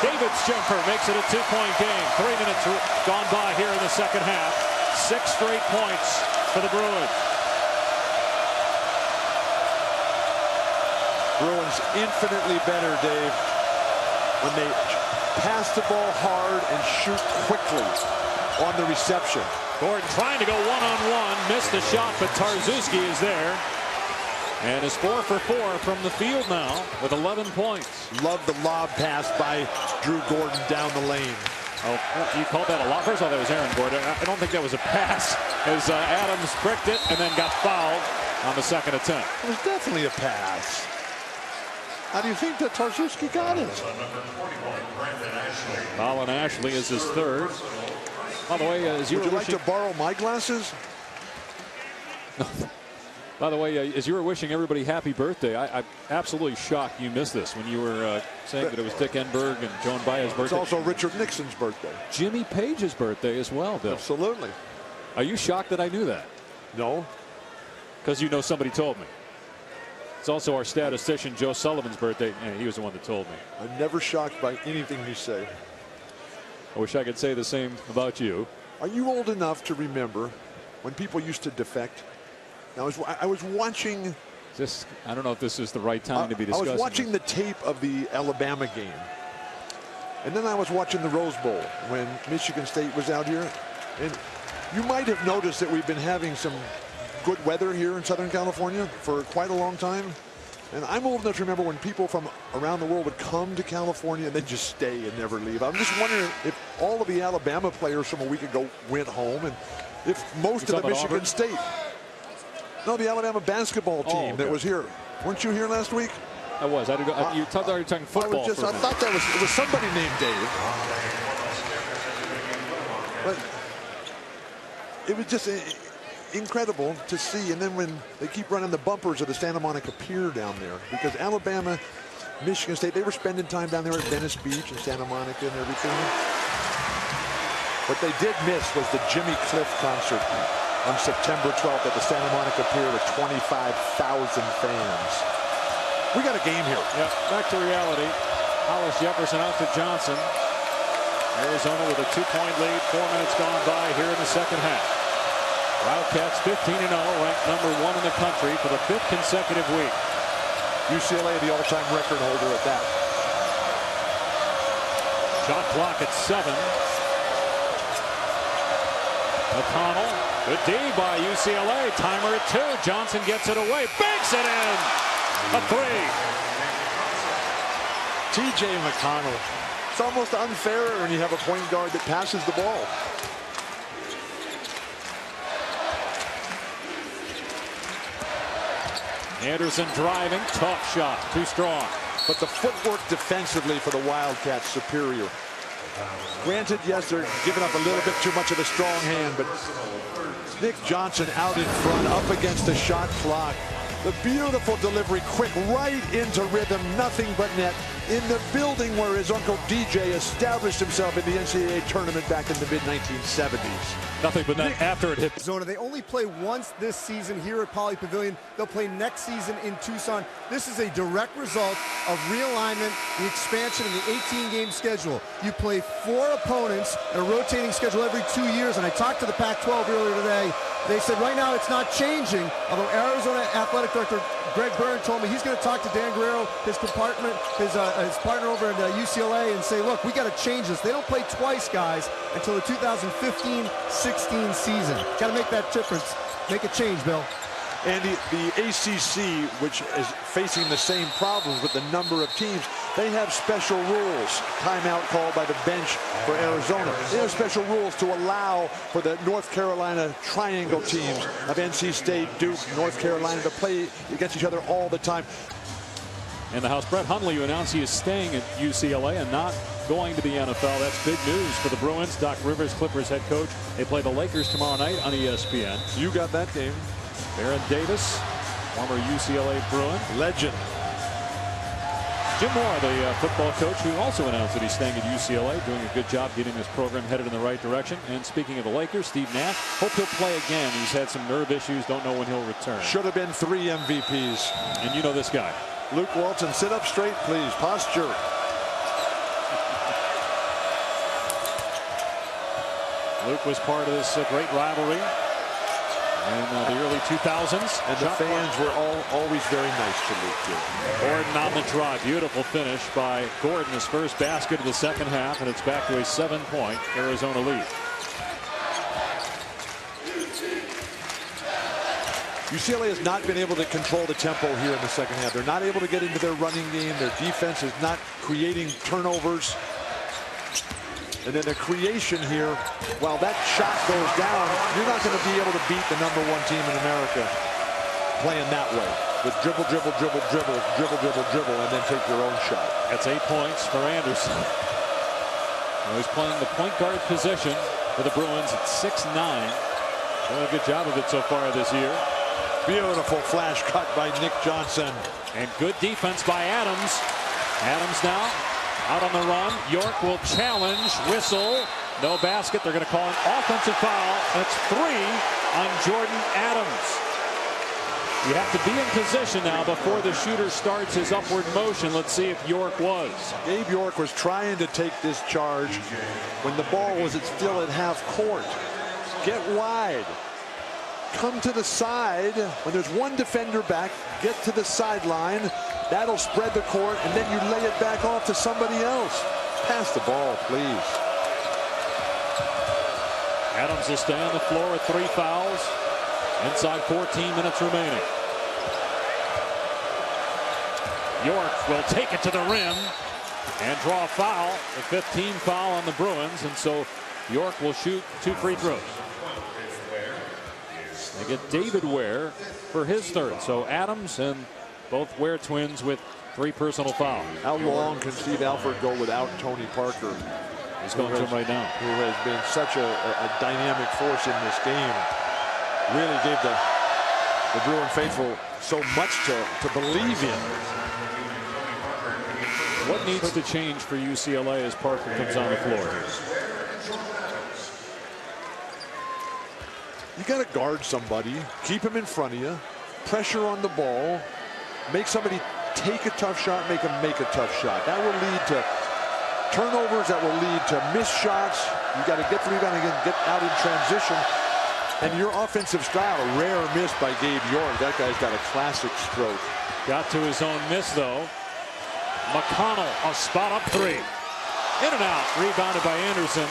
David's jumper makes it a 2-point game. 3 minutes gone by here in the second half. 6 straight points for the Bruins. Bruins infinitely better, Dave, when they pass the ball hard and shoot quickly on the reception. Gordon trying to go one-on-one, missed the shot, but Tarzuski is there. And is 4 for 4 from the field now with 11 points. Love the lob pass by Drew Gordon down the lane. Oh, you called that a lot. First of all, that was Aaron Gordon. I don't think that was a pass, as Adams bricked it and then got fouled on the second attempt. It was definitely a pass. How do you think that Tarzuski got it? Colin Ashley is his third. By the way, as you Would were you like to borrow my glasses? By the way, as you were wishing everybody happy birthday, I'm absolutely shocked you missed this when you were saying that it was Dick Enberg and Joan Baez's birthday. It's also Richard Nixon's birthday. Jimmy Page's birthday as well, Bill. Absolutely. Are you shocked that I knew that? No. Because you know somebody told me. It's also our statistician Joe Sullivan's birthday. Yeah, he was the one that told me. I'm never shocked by anything you say. I wish I could say the same about you. Are you old enough to remember when people used to defect? Now, I was watching. I don't know if this is the right time to be discussing. I was watching the tape of the Alabama game. And then I was watching the Rose Bowl when Michigan State was out here. And you might have noticed that we've been having some good weather here in Southern California for quite a long time. And I'm old enough to remember when people from around the world would come to California and then just stay and never leave. I'm just wondering if all of the Alabama players from a week ago went home, and if most of the Michigan State. No, the Alabama basketball team that was here. Weren't you here last week? I was. You thought you were talking football. I thought that it was somebody named Dave. But it was just incredible to see. And then when they keep running the bumpers of the Santa Monica Pier down there, because Alabama, Michigan State, they were spending time down there at Venice Beach and Santa Monica and everything. What they did miss was the Jimmy Cliff concert on September 12th at the Santa Monica Pier with 25,000 fans. We got a game here. Yep, back to reality. Hollis Jefferson out to Johnson. Arizona with a 2-point lead. 4 minutes gone by here in the second half. Wildcats 15-0, ranked number 1 in the country for the 5th consecutive week. UCLA the all-time record holder at that. Shot clock at 7. McConnell. Good D by UCLA. Timer at 2. Johnson gets it away. Banks it in. A 3. TJ McConnell. It's almost unfair when you have a point guard that passes the ball. Anderson driving. Tough shot. Too strong. But the footwork defensively for the Wildcats superior. Granted, yes, they're giving up a little bit too much of a strong hand, but Nick Johnson out in front, up against the shot clock. The beautiful delivery, quick, right into rhythm, nothing but net. In the building where his uncle DJ established himself in the NCAA tournament back in the mid-1970s. Nothing but net after it hit. Arizona. They only play once this season here at Pauley Pavilion. They'll play next season in Tucson. This is a direct result of realignment, the expansion, and the 18-game schedule. You play 4 opponents in a rotating schedule every 2 years, and I talked to the Pac-12 earlier today. They said right now it's not changing, although Arizona Athletic Director Greg Byrne told me he's going to talk to Dan Guerrero, his partner over at UCLA, and say, look, we got to change this. They don't play twice, guys, until the 2015-16 season. Got to make that difference. Make a change, Bill. Andy, the ACC, which is facing the same problems with the number of teams, they have special rules. Timeout called by the bench for Arizona. They have special rules to allow for the North Carolina triangle teams of NC State, Duke, North Carolina to play against each other all the time. In the house, Brett Hundley, who announced he is staying at UCLA and not going to the NFL. That's big news for the Bruins. Doc Rivers, Clippers head coach. They play the Lakers tomorrow night on ESPN. You got that game. Baron Davis, former UCLA Bruin. Legend. Jim Moore, the football coach, who also announced that he's staying at UCLA, doing a good job getting this program headed in the right direction. And speaking of the Lakers, Steve Nash, hope he'll play again. He's had some nerve issues, don't know when he'll return. Should have been 3 MVPs. And you know this guy. Luke Walton, sit up straight, please. Posture. Luke was part of this great rivalry. in the early 2000s. And the fans were always very nice to Luke too. Gordon on the draw. Beautiful finish by Gordon. His first basket of the second half, and it's back to a 7-point Arizona lead. UCLA has not been able to control the tempo here in the second half. They're not able to get into their running game. Their defense is not creating turnovers. And then the creation here, while that shot goes down, you're not going to be able to beat the #1 team in America playing that way. With dribble, dribble, dribble, dribble, dribble, dribble, dribble, and then take your own shot. That's 8 points for Anderson. He's playing the point guard position for the Bruins at 6'9". Doing a good job of it so far this year. Beautiful flash cut by Nick Johnson. And good defense by Adams. Adams now out on the run. York will challenge, whistle, no basket. They're going to call an offensive foul. That's 3 on Jordan Adams. You have to be in position now before the shooter starts his upward motion. Let's see if York was. Gabe York was trying to take this charge when the ball was still at half court. Get wide. Come to the side. When there's one defender back, get to the sideline. That'll spread the court, and then you lay it back off to somebody else. Pass the ball, please. Adams will stay on the floor with 3 fouls. Inside 14 minutes remaining. York will take it to the rim and draw a foul. The 15th foul on the Bruins, and so York will shoot 2 free throws. They get David Ware for his third. So Adams and both Ware twins with 3 personal fouls. How long can Steve Alford go without Tony Parker? He's going to him right now. Who has been such a dynamic force in this game. Really gave the Bruin faithful so much to believe in. What needs to change for UCLA as Parker comes on the floor? You got to guard somebody, keep him in front of you, pressure on the ball, make somebody take a tough shot, make them make a tough shot. That will lead to turnovers, that will lead to missed shots. You got to get through, you got to get out in transition. And your offensive style, a rare miss by Gabe York. That guy's got a classic stroke. Got to his own miss though. McConnell, a spot up 3. In and out, rebounded by Anderson.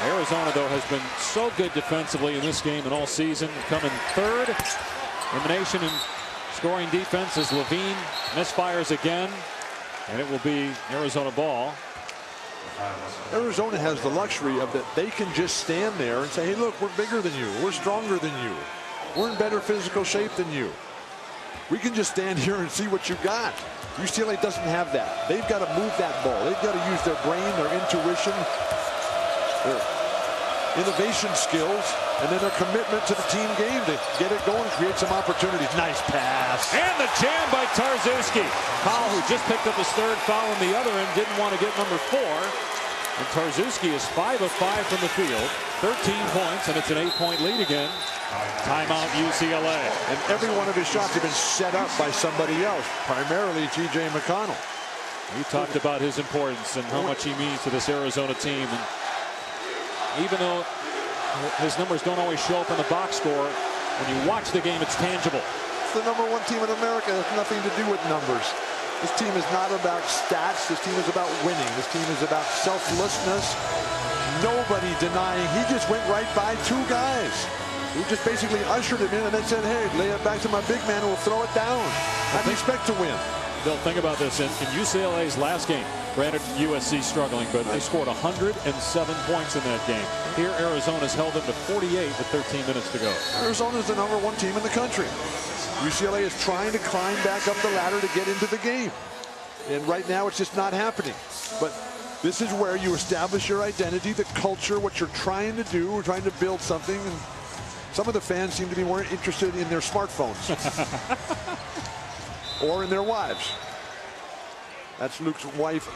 Arizona, though, has been so good defensively in this game and all season. Coming 3rd in the nation in scoring defense as Levine misfires again. And it will be Arizona ball. Arizona has the luxury of that they can just stand there and say, hey, look, we're bigger than you. We're stronger than you. We're in better physical shape than you. We can just stand here and see what you got. UCLA doesn't have that. They've got to move that ball. They've got to use their brain, their intuition, their innovation skills, and then their commitment to the team game to get it going, create some opportunities. Nice pass. And the jam by Tarczewski. Powell, who just picked up his 3rd foul on the other end, didn't want to get number 4. And Tarczewski is 5 of 5 from the field, 13 points, and it's an 8-point lead again. Timeout UCLA. And every one of his shots have been set up by somebody else, primarily T.J. McConnell. We talked about his importance and how much he means to this Arizona team. And even though his numbers don't always show up in the box score, when you watch the game, it's tangible. It's the #1 team in America. It has nothing to do with numbers. This team is not about stats. This team is about winning. This team is about selflessness. Nobody denying. He just went right by 2 guys who just basically ushered him in and then said, hey, lay it back to my big man and we'll throw it down. I expect to win. Bill, think about this. In UCLA's last game, granted USC struggling, but they scored 107 points in that game. Here, Arizona's held them to 48 with 13 minutes to go. Arizona's the #1 team in the country. UCLA is trying to climb back up the ladder to get into the game. And right now, it's just not happening. But this is where you establish your identity, the culture, what you're trying to do. We're trying to build something. And some of the fans seem to be more interested in their smartphones. Or in their wives. That's Luke's wife,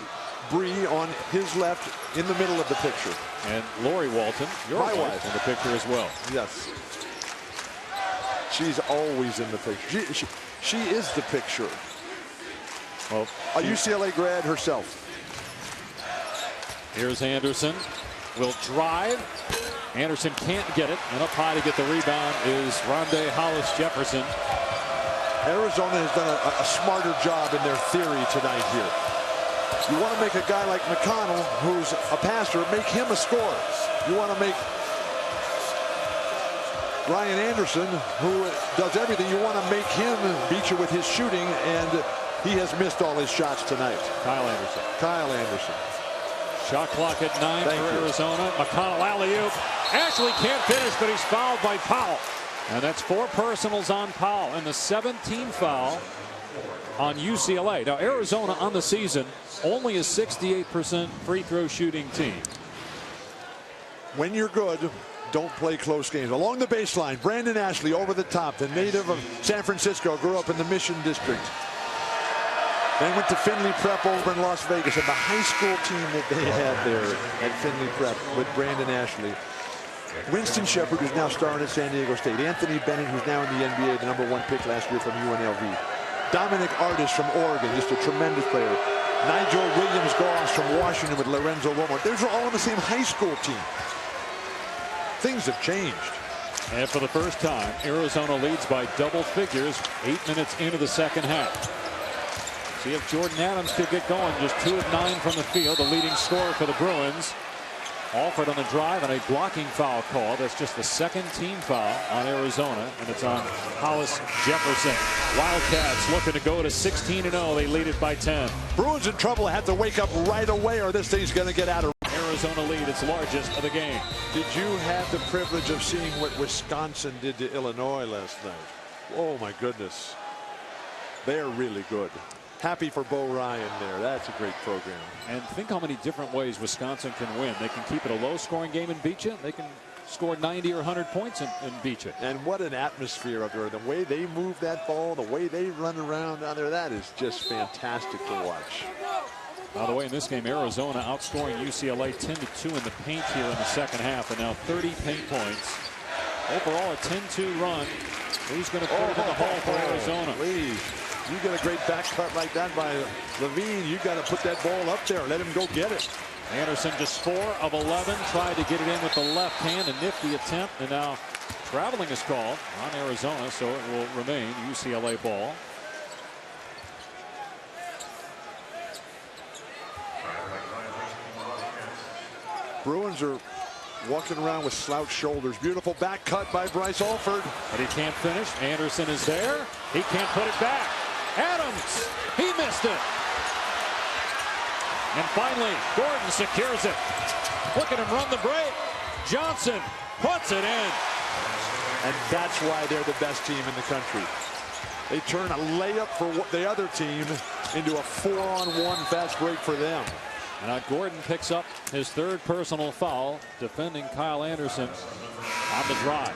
Bree, on his left in the middle of the picture. And Lori Walton, your wife, in the picture as well. Yes. She's always in the picture. She is the picture. Well, a UCLA grad herself. Here's Anderson. Will drive. Anderson can't get it, and up high to get the rebound is Rondé Hollis Jefferson. Arizona has done a smarter job in their theory tonight here. You want to make a guy like McConnell, who's a passer, make him a scorer. You want to make Ryan Anderson, who does everything, you want to make him beat you with his shooting, and he has missed all his shots tonight. Kyle Anderson. Kyle Anderson. Shot clock at 9 Thank for you. Arizona. McConnell alley-oop. Ashley can't finish, but he's fouled by Powell. And that's 4 personals on Powell, and the 17th foul on UCLA. Now, Arizona on the season only a 68% free throw shooting team. When you're good, don't play close games. Along the baseline, Brandon Ashley over the top, the native of San Francisco, grew up in the Mission District. Then went to Finley Prep over in Las Vegas, and the high school team that they had there at Finley Prep with Brandon Ashley. Winston Shepard, who's now starring at San Diego State. Anthony Bennett, who's now in the NBA, the #1 pick last year from UNLV. Dominic Artis from Oregon, just a tremendous player. Nigel Williams-Goss from Washington with Lorenzo Romo. Those are all on the same high school team. Things have changed. And for the first time, Arizona leads by double figures 8 minutes into the second half. See if Jordan Adams could get going. Just 2 of 9 from the field, the leading scorer for the Bruins. Alford on the drive and a blocking foul call. That's just the second team foul on Arizona, and it's on Hollis Jefferson. Wildcats looking to go to 16-0. They lead it by 10. Bruins in trouble. Have to wake up right away, or this thing's going to get out of. Arizona lead, its largest of the game. Did you have the privilege of seeing what Wisconsin did to Illinois last night? Oh my goodness. They're really good. Happy for Bo Ryan there. That's a great program. And think how many different ways Wisconsin can win. They can keep it a low-scoring game and beat you. They can score 90 or 100 points and beat you. And what an atmosphere up there. The way they move that ball, the way they run around down there, that is just fantastic to watch. By the way, in this game, Arizona outscoring UCLA 10-2 in the paint here in the second half, and now 30 paint points. Overall, a 10-2 run. Who's going to put it in the hole for Arizona? Please. You get a great back cut like that by Levine. You got to put that ball up there. Let him go get it. Anderson just 4 of 11. Tried to get it in with the left hand. A nifty attempt. And now traveling is called on Arizona, so it will remain UCLA ball. Bruins are walking around with slouch shoulders. Beautiful back cut by Bryce Alford. But he can't finish. Anderson is there. He can't put it back. Adams, he missed it. And finally, Gordon secures it. Look at him run the break. Johnson puts it in. And that's why they're the best team in the country. They turn a layup for the other team into a 4-on-1 fast break for them. And now Gordon picks up his 3rd personal foul, defending Kyle Anderson on the drive.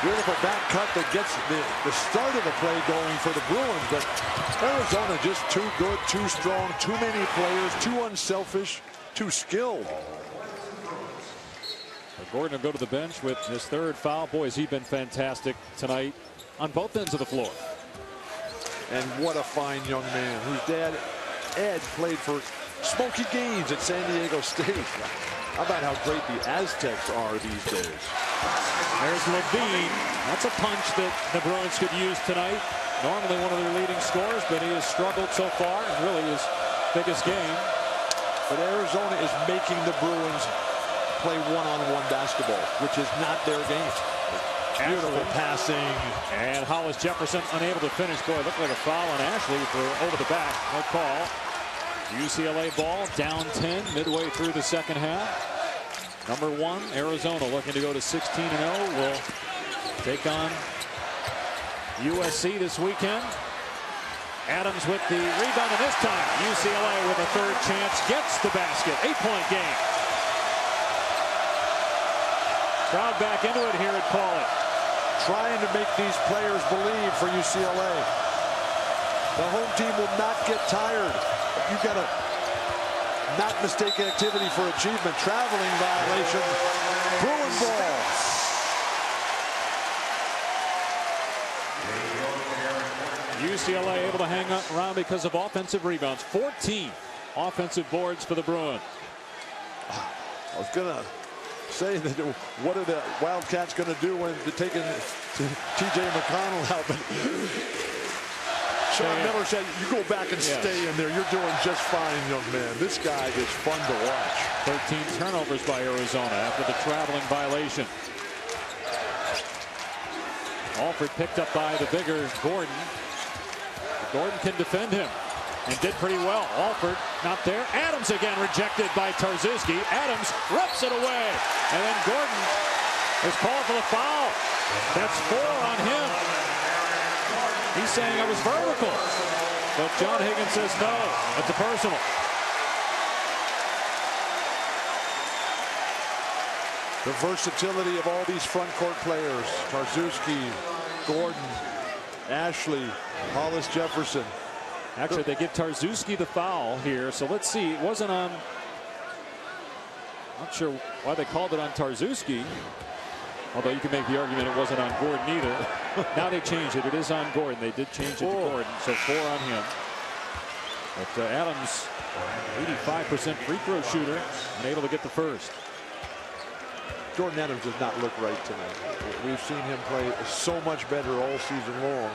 Beautiful back cut that gets the start of the play going for the Bruins, but Arizona just too good, too strong, too many players, too unselfish, too skilled. Gordon will go to the bench with his 3rd foul. Boy, has he been fantastic tonight on both ends of the floor. And what a fine young man whose dad, Ed, played for Smoky Gaines at San Diego State. How about how great the Aztecs are these days? There's Levine. That's a punch that the Bruins could use tonight. Normally one of their leading scorers, but he has struggled so far in really his biggest game. But Arizona is making the Bruins play one-on-one basketball, which is not their game. Beautiful passing. And Hollis Jefferson unable to finish. Boy, it looked like a foul on Ashley for over the back. No call. UCLA ball down 10 midway through the second half. #1, Arizona looking to go to 16-0. Will take on USC this weekend. Adams with the rebound, and this time UCLA with a 3rd chance gets the basket. 8-point game. Crowd back into it here at Pauly. Trying to make these players believe for UCLA. The home team will not get tired. You've got to not mistake activity for achievement. Traveling violation. Bruin ball. UCLA able to hang around because of offensive rebounds. 14 offensive boards for the Bruins. I was going to say that what are the Wildcats going to do when they're taking TJ McConnell out? But Sean Miller said, you go back and stay in there. You're doing just fine, young man. This guy is fun to watch. 13 turnovers by Arizona after the traveling violation. Alford picked up by the bigger Gordon. Gordon can defend him and did pretty well. Alford not there. Adams again rejected by Tarczewski. Adams rips it away. And then Gordon is called for the foul. That's 4 on him. He's saying I was vertical. But John Higgins says no. It's a personal. The versatility of all these front court players. Tarczewski, Gordon, Ashley, Hollis Jefferson. Actually, they give Tarczewski the foul here. So let's see. It wasn't on. Not sure why they called it on Tarczewski. Although you can make the argument it wasn't on Gordon either. Now they changed it. It is on Gordon. They did change it to Gordon. So 4 on him. But Adams, 85% free throw shooter, unable to get the first. Jordan Adams does not look right tonight. We've seen him play so much better all season long.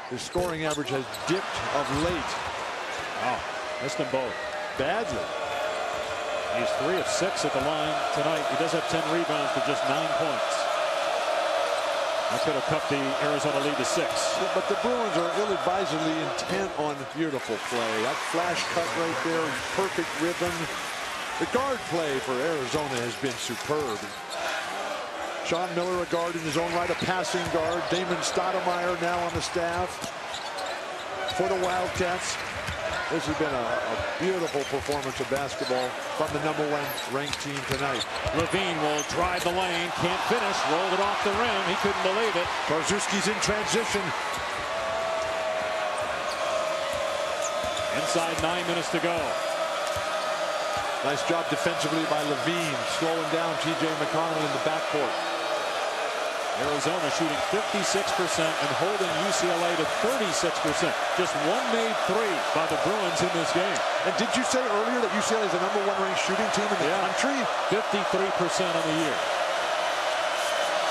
His scoring average has dipped of late. Wow, missed them both badly. He's 3 of 6 at the line tonight. He does have 10 rebounds for just 9 points. That could have cut the Arizona lead to 6. Yeah, but the Bruins are ill-advisedly intent on beautiful play. That flash cut right there, perfect rhythm. The guard play for Arizona has been superb. Sean Miller, a guard in his own right, a passing guard. Damon Stoudemire now on the staff for the Wildcats. This has been a beautiful performance of basketball from the #1 ranked team tonight. Levine will drive the lane, can't finish, rolled it off the rim. He couldn't believe it. Tarczewski's in transition. Inside 9 minutes to go. Nice job defensively by Levine, slowing down TJ McConnell in the backcourt. Arizona shooting 56% and holding UCLA to 36%. Just one made 3 by the Bruins in this game. And did you say earlier that UCLA is the #1 ranked shooting team in the country? 53% on the year.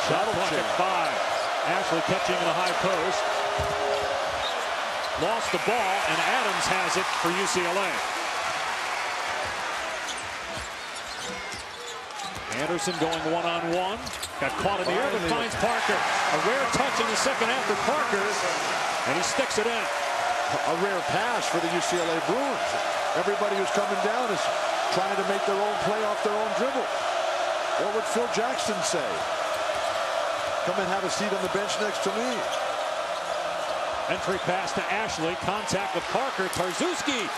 Shot clock at 5. Ashley catching in the high post. Lost the ball, and Adams has it for UCLA. Anderson going one-on-one. Got caught in the air, but finds Parker. A rare touch in the second half for Parker, and he sticks it in. A rare pass for the UCLA Bruins. Everybody who's coming down is trying to make their own play off their own dribble. What would Phil Jackson say? Come and have a seat on the bench next to me. Entry pass to Ashley. Contact with Parker. Tarczewski.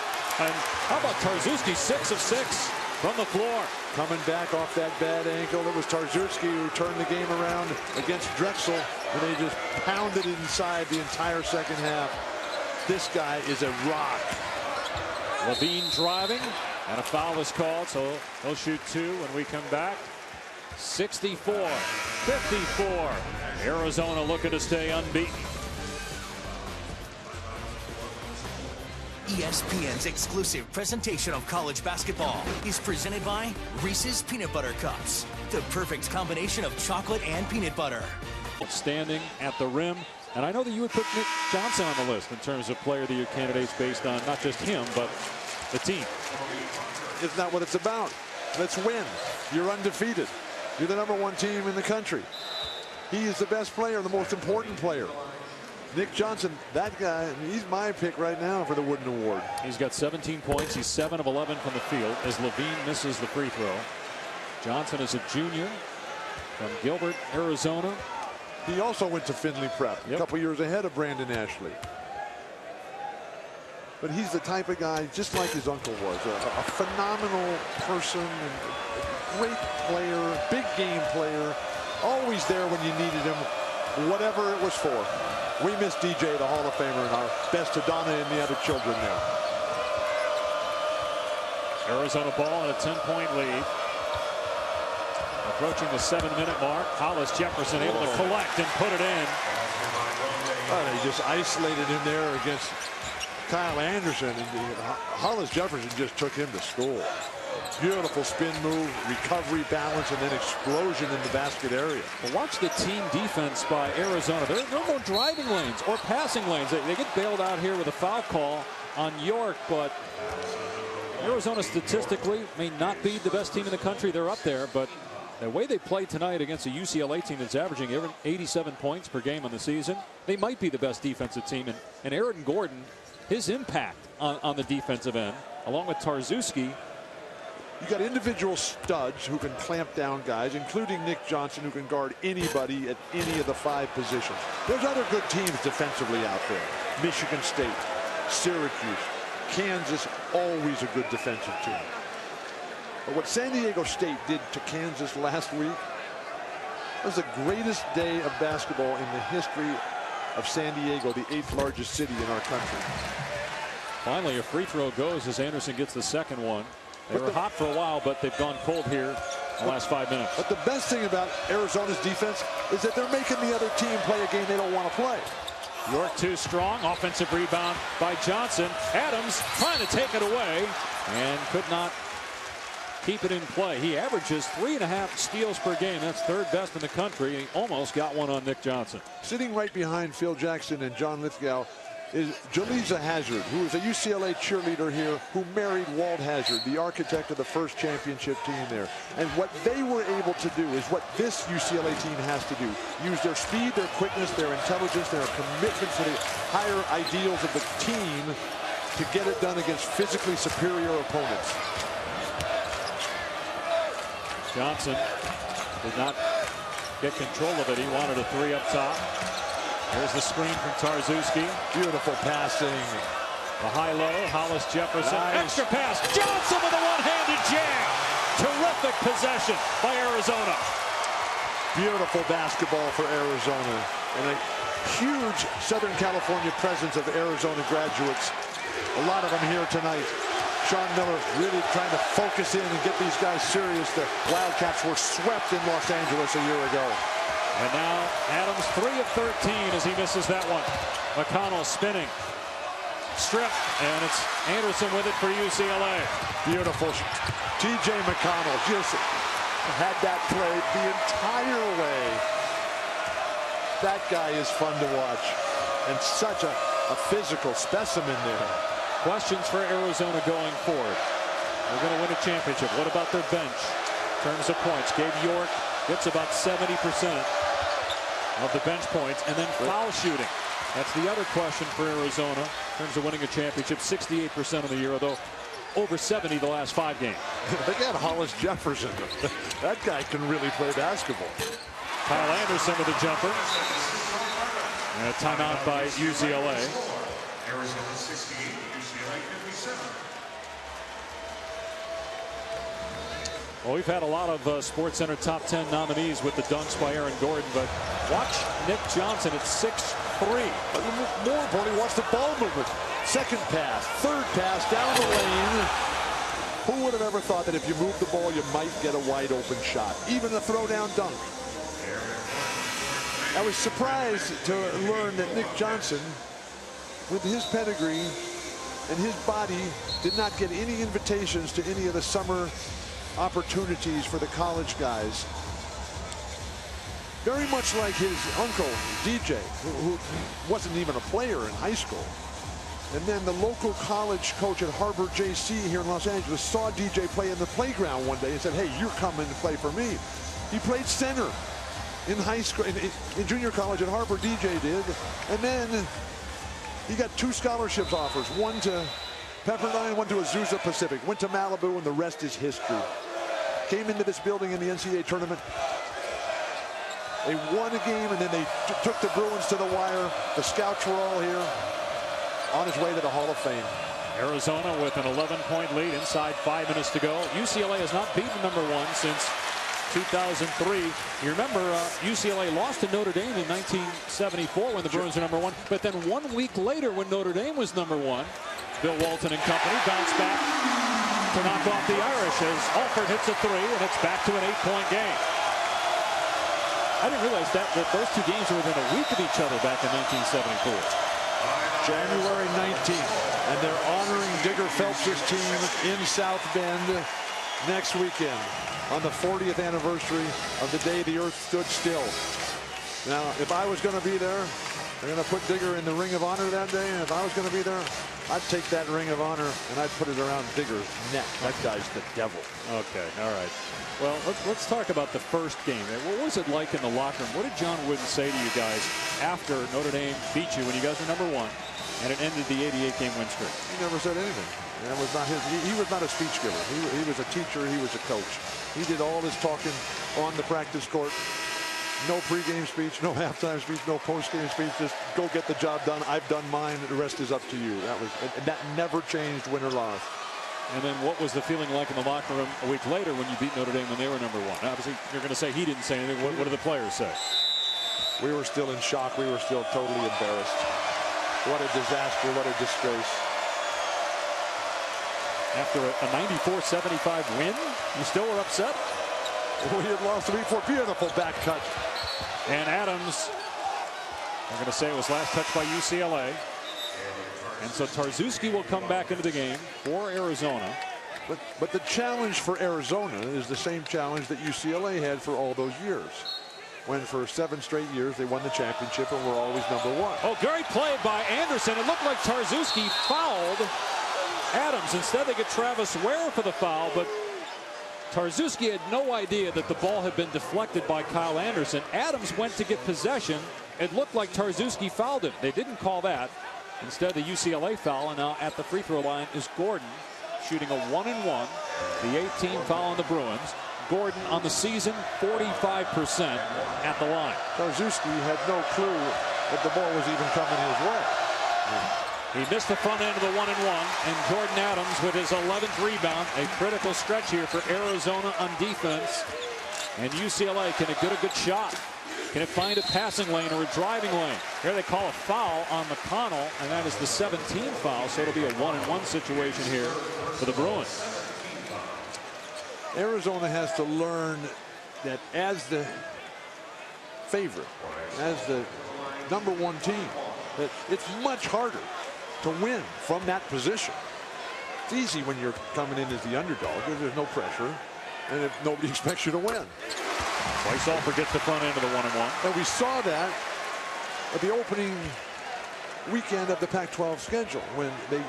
And how about Tarczewski? 6 of 6 from the floor. Coming back off that bad ankle. It was Tarczewski who turned the game around against Drexel, and they just pounded it inside the entire second half. This guy is a rock. Levine driving, and a foul is called, so he'll shoot 2 when we come back. 64-54. Arizona looking to stay unbeaten. ESPN's exclusive presentation of college basketball is presented by Reese's Peanut Butter Cups. The perfect combination of chocolate and peanut butter. Standing at the rim. And I know that you would put Nick Johnson on the list in terms of player of the year candidates based on not just him, but the team. It's not what it's about. Let's win. You're undefeated. You're the #1 team in the country. He is the best player, the most important player. Nick Johnson, that guy, he's my pick right now for the Wooden Award. He's got 17 points. He's 7 of 11 from the field as Levine misses the free throw. Johnson is a junior from Gilbert, Arizona. He also went to Findlay Prep, a couple years ahead of Brandon Ashley. But he's the type of guy, just like his uncle was, a phenomenal person, and a great player, big game player, always there when you needed him, whatever it was for. We miss DJ, the Hall of Famer, and our best to Donna and the other children now. Arizona ball and a 10-point lead. Approaching the 7-minute mark. Hollis Jefferson able to collect and put it in. Oh, they just isolated him there against Kyle Anderson, and Hollis Jefferson just took him to school. Beautiful spin move, recovery, balance, and then explosion in the basket area. Well, watch the team defense by Arizona. There are no driving lanes or passing lanes. They get bailed out here with a foul call on York, but Arizona statistically may not be the best team in the country. They're up there, but the way they played tonight against a UCLA team that's averaging 87 points per game on the season, they might be the best defensive team. And Aaron Gordon, his impact on the defensive end, along with Tarczewski. You got individual studs who can clamp down guys, including Nick Johnson, who can guard anybody at any of the 5 positions. There's other good teams defensively out there. Michigan State, Syracuse, Kansas, always a good defensive team. But what San Diego State did to Kansas last week was the greatest day of basketball in the history of San Diego, the 8th largest city in our country. Finally, a free throw goes as Anderson gets the second one. They were hot for a while, but they've gone cold here the last 5 minutes. But the best thing about Arizona's defense is that they're making the other team play a game they don't want to play. York too strong. Offensive rebound by Johnson. Adams trying to take it away and could not keep it in play. He averages 3.5 steals per game. That's 3rd best in the country. He almost got one on Nick Johnson. Sitting right behind Phil Jackson and John Lithgow is Jaleesa Hazard, who is a UCLA cheerleader here, who married Walt Hazard, the architect of the first championship team there. And what they were able to do is what this UCLA team has to do. Use their speed, their quickness, their intelligence, their commitment to the higher ideals of the team to get it done against physically superior opponents. Johnson did not get control of it. He wanted a 3 up top. There's the screen from Tarczewski. Beautiful passing. The high-low, Hollis Jefferson. Nice. Extra pass. Johnson with a one-handed jam. Terrific possession by Arizona. Beautiful basketball for Arizona. And a huge Southern California presence of Arizona graduates. A lot of them here tonight. Sean Miller really trying to focus in and get these guys serious. The Wildcats were swept in Los Angeles a year ago. And now Adams 3 of 13 as he misses that one. McConnell spinning. Strip. And it's Anderson with it for UCLA. Beautiful. TJ McConnell just had that play the entire way. That guy is fun to watch. And such a physical specimen there. Questions for Arizona going forward. They're going to win a championship. What about their bench? In terms of points, Gabe York gets about 70% of the bench points, and then foul shooting. That's the other question for Arizona in terms of winning a championship. 68% of the year, although over 70 the last 5 games. They got Hollis Jefferson. That guy can really play basketball. Kyle Anderson with a jumper. And a timeout by UCLA. Arizona 68, UCLA 57. Well, we've had a lot of SportsCenter top 10 nominees with the dunks by Aaron Gordon, but watch Nick Johnson at 6'3". But more importantly, watch the ball movement. Second pass, third pass down the lane. Who would have ever thought that if you move the ball, you might get a wide open shot, even a throwdown dunk? I was surprised to learn that Nick Johnson, with his pedigree and his body, did not get any invitations to any of the summer opportunities for the college guys. Very much like his uncle, DJ, who wasn't even a player in high school. And then the local college coach at Harbor JC here in Los Angeles saw DJ play in the playground one day and said, hey, you're coming to play for me. He played center in high school, in junior college at Harbor, DJ did. And then he got 2 scholarships offers, one to Pepperdine, one to Azusa Pacific, went to Malibu, and the rest is history. Came into this building in the NCAA tournament. They won a game, and then they took the Bruins to the wire. The scouts were all here. On his way to the Hall of Fame. Arizona with an 11-point lead inside 5 minutes to go. UCLA has not beaten #1 since 2003. You remember UCLA lost to Notre Dame in 1974 when the Bruins were #1. But then 1 week later when Notre Dame was #1, Bill Walton and company bounced back to knock off the Irish as Alford hits a 3, and it's back to an 8-point game. I didn't realize that those 2 games were within a week of each other back in 1974. January 19th, and they're honoring Digger Phelps' team in South Bend next weekend on the 40th anniversary of the day the earth stood still. Now, if I was going to be there, they're going to put Digger in the Ring of Honor that day. And if I was going to be there, I'd take that Ring of Honor and I'd put it around Digger's neck. That guy's the devil. Okay, all right. Well, let's talk about the first game. What was it like in the locker room? What did John Wooden say to you guys after Notre Dame beat you when you guys were #1 and it ended the 88-game win streak? He never said anything. That was not his. He was not a speech giver. He was a teacher. He was a coach. He did all his talking on the practice court. No pregame speech, no halftime speech, no postgame speech. Just go get the job done. I've done mine. The rest is up to you. That never changed, win or loss. And then what was the feeling like in the locker room a week later when you beat Notre Dame when they were #1? Obviously, you're going to say he didn't say anything. What did the players say? We were still in shock. We were still totally embarrassed. What a disaster. What a disgrace. After a 94-75 win, you still were upset? We had lost 3-4. Beautiful back cut. And Adams, I'm going to say it was last touched by UCLA. And so Tarczewski will come back into the game for Arizona. But the challenge for Arizona is the same challenge that UCLA had for all those years. When for 7 straight years they won the championship and were always #1. Oh, great play by Anderson. It looked like Tarczewski fouled Adams. Instead they get Travis Ware for the foul, but Tarczewski had no idea that the ball had been deflected by Kyle Anderson. Adams went to get possession. It looked like Tarczewski fouled him. They didn't call that. Instead, the UCLA foul, and now at the free throw line is Gordon, shooting a 1-and-1. The 18th foul on the Bruins. Gordon on the season, 45% at the line. Tarczewski had no clue that the ball was even coming his way. He missed the front end of the 1-and-1, and Jordan Adams with his 11th rebound. A critical stretch here for Arizona on defense. And UCLA, can it get a good shot? Can it find a passing lane or a driving lane? Here they call a foul on McConnell, and that is the 17th foul, so it'll be a 1-and-1 situation here for the Bruins. Arizona has to learn that as the favorite, as the #1 team, that it's much harder to win from that position. It's easy when you're coming in as the underdog. There's no pressure, and if nobody expects you to win. Weissalfer gets the front end of the 1-and-1. And we saw that at the opening weekend of the Pac-12 schedule when they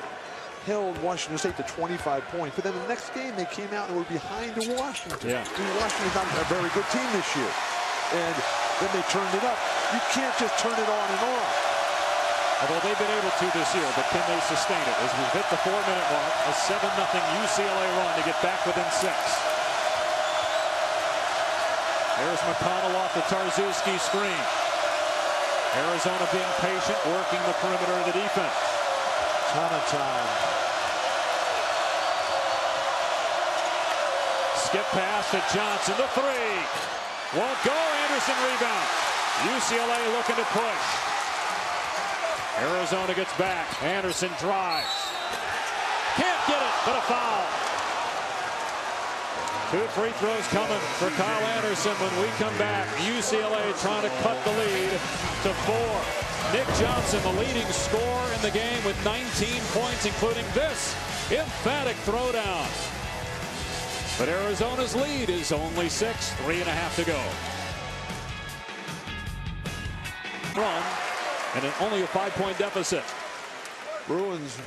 held Washington State to 25 points. But then the next game they came out and were behind Washington. Yeah. Washington's not a very good team this year. And then they turned it up. You can't just turn it on and on. Although they've been able to this year, but can they sustain it? As we hit the 4-minute mark, a 7-0 UCLA run to get back within 6. There's McConnell off the Tarczewski screen. Arizona being patient, working the perimeter of the defense. Ton of time. Skip pass to Johnson, the 3. Won't go, Anderson rebounds. UCLA looking to push. Arizona gets back. Anderson drives. Can't get it, but a foul. 2 free throws coming for Kyle Anderson when we come back. UCLA trying to cut the lead to 4. Nick Johnson, the leading scorer in the game with 19 points, including this emphatic throwdown. But Arizona's lead is only 6, 3.5 to go. Run, and only a 5-point deficit. Bruins,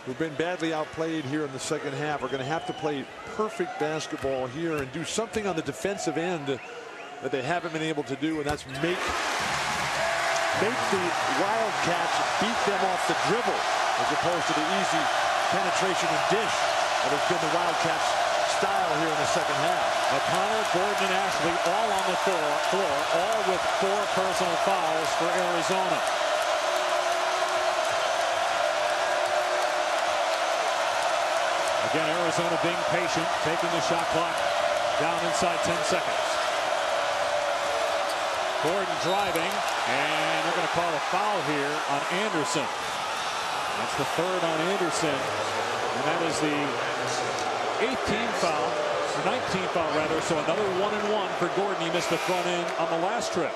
who've been badly outplayed here in the second half, are going to have to play perfect basketball here and do something on the defensive end that they haven't been able to do, and that's make the Wildcats beat them off the dribble as opposed to the easy penetration and dish that has been the Wildcats' style here in the second half. McConnell, Gordon, and Ashley all on the floor, all with 4 personal fouls for Arizona. Again, Arizona being patient, taking the shot clock down inside 10 seconds. Gordon driving, and they're going to call a foul here on Anderson. That's the 3rd on Anderson, and that is the 18th foul, or 19th foul rather, so another 1-and-1 for Gordon. He missed the front end on the last trip.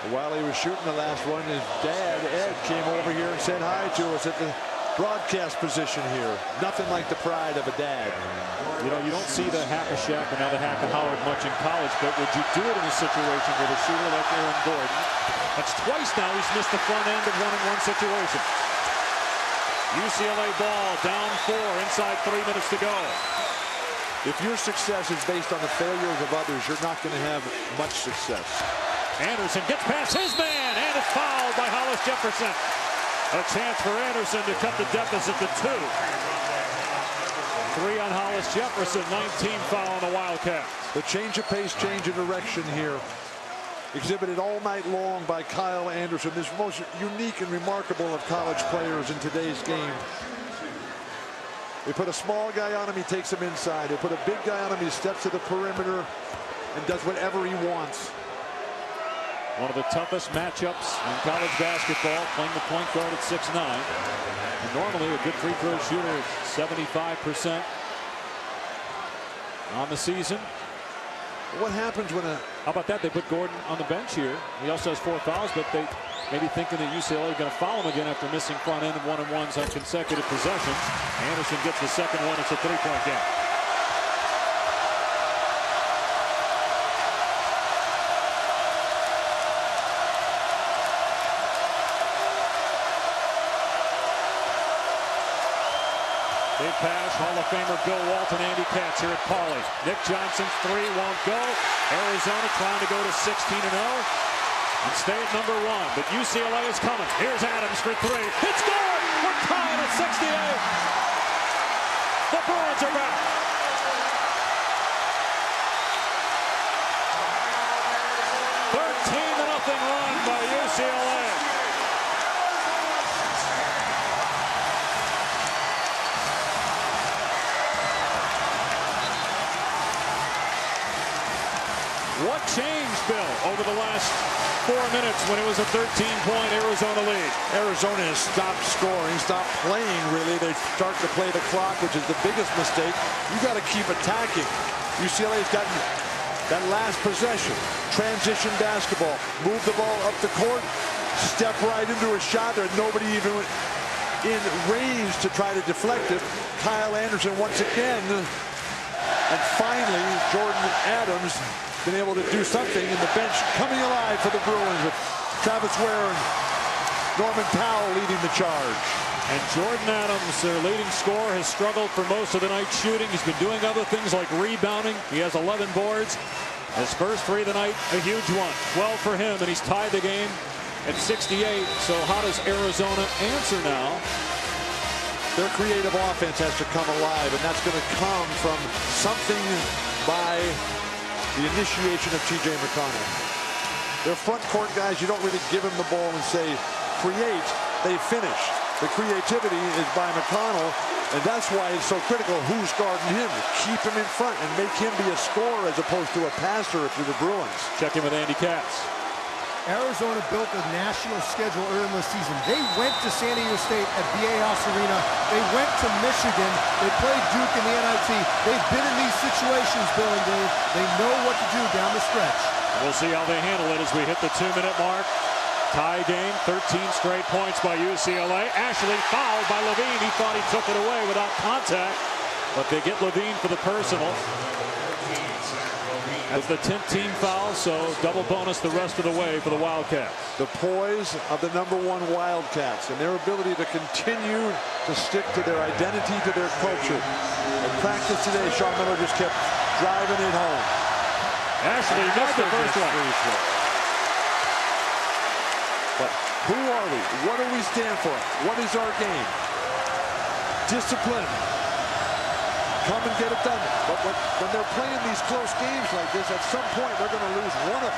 While he was shooting the last one, his dad, Ed, came over here and said hi to us at the broadcast position here. Nothing like the pride of a dad. You know, you don't see the hack-a-Shaq and now the hack-a-Howard much in college, but would you do it in a situation with a shooter like Aaron Gordon? That's twice now he's missed the front end of one-on-one situation. UCLA ball down 4, inside 3 minutes to go. If your success is based on the failures of others, you're not going to have much success. Anderson gets past his man and is fouled by Hollis Jefferson. A chance for Anderson to cut the deficit to 2. 3 on Hollis Jefferson, 19 foul on the Wildcats. The change of pace, change of direction here, exhibited all night long by Kyle Anderson, this most unique and remarkable of college players in today's game. They put a small guy on him, he takes him inside. They put a big guy on him, he steps to the perimeter and does whatever he wants. One of the toughest matchups in college basketball, playing the point guard at 6'9". And normally a good free throw shooter is 75% on the season. What happens when How about that? They put Gordon on the bench here. He also has 4 fouls, but they may be thinking that UCLA is going to foul him again after missing front end of one-on-ones on consecutive possessions. Anderson gets the second one. It's a 3-point game. Big pass, Hall of Famer Bill Walton, Andy Katz here at Pauley. Nick Johnson's 3 won't go. Arizona trying to go to 16-0 and stay at number 1. But UCLA is coming. Here's Adams for 3. It's good! We're tied at 68. The Bruins are back. $13-0 run by UCLA. What changed, Bill, over the last 4 minutes when it was a 13-point Arizona lead? Arizona has stopped scoring, stopped playing, really. They start to play the clock, which is the biggest mistake. You got to keep attacking. UCLA's gotten that last possession. Transition basketball. Move the ball up the court. Step right into a shot. There's nobody even in range to try to deflect it. Kyle Anderson once again. And finally, Jordan Adams been able to do something, in the bench coming alive for the Bruins with Travis Ware and Norman Powell leading the charge. And Jordan Adams, their leading scorer, has struggled for most of the night shooting. He's been doing other things like rebounding. He has 11 boards. His first 3 of the night, a huge one. 12 for him, and he's tied the game at 68. So how does Arizona answer now? Their creative offense has to come alive, and that's going to come from something by the initiation of T.J. McConnell. Their front court guys, you don't really give them the ball and say, create, they finish. The creativity is by McConnell, and that's why it's so critical who's guarding him. Keep him in front and make him be a scorer as opposed to a passer if you're the Bruins. Check in with Andy Katz. Arizona built a national schedule early in the season. They went to San Diego State at Viejas Arena. They went to Michigan. They played Duke in the NIT. They've been in these situations, Bill and Dave. They know what to do down the stretch. We'll see how they handle it as we hit the 2-minute mark. Tie game, 13 straight points by UCLA. Ashley fouled by Levine. He thought he took it away without contact, but they get Levine for the personal. That's the 10th team foul, so double bonus the rest of the way for the Wildcats. The poise of the #1 Wildcats and their ability to continue to stick to their identity, to their culture. In practice today, Sean Miller just kept driving it home. Ashley missed the first one. But who are we? What do we stand for? What is our game? Discipline. Come and get it done. But when they're playing these close games like this, at some point they're going to lose one of them.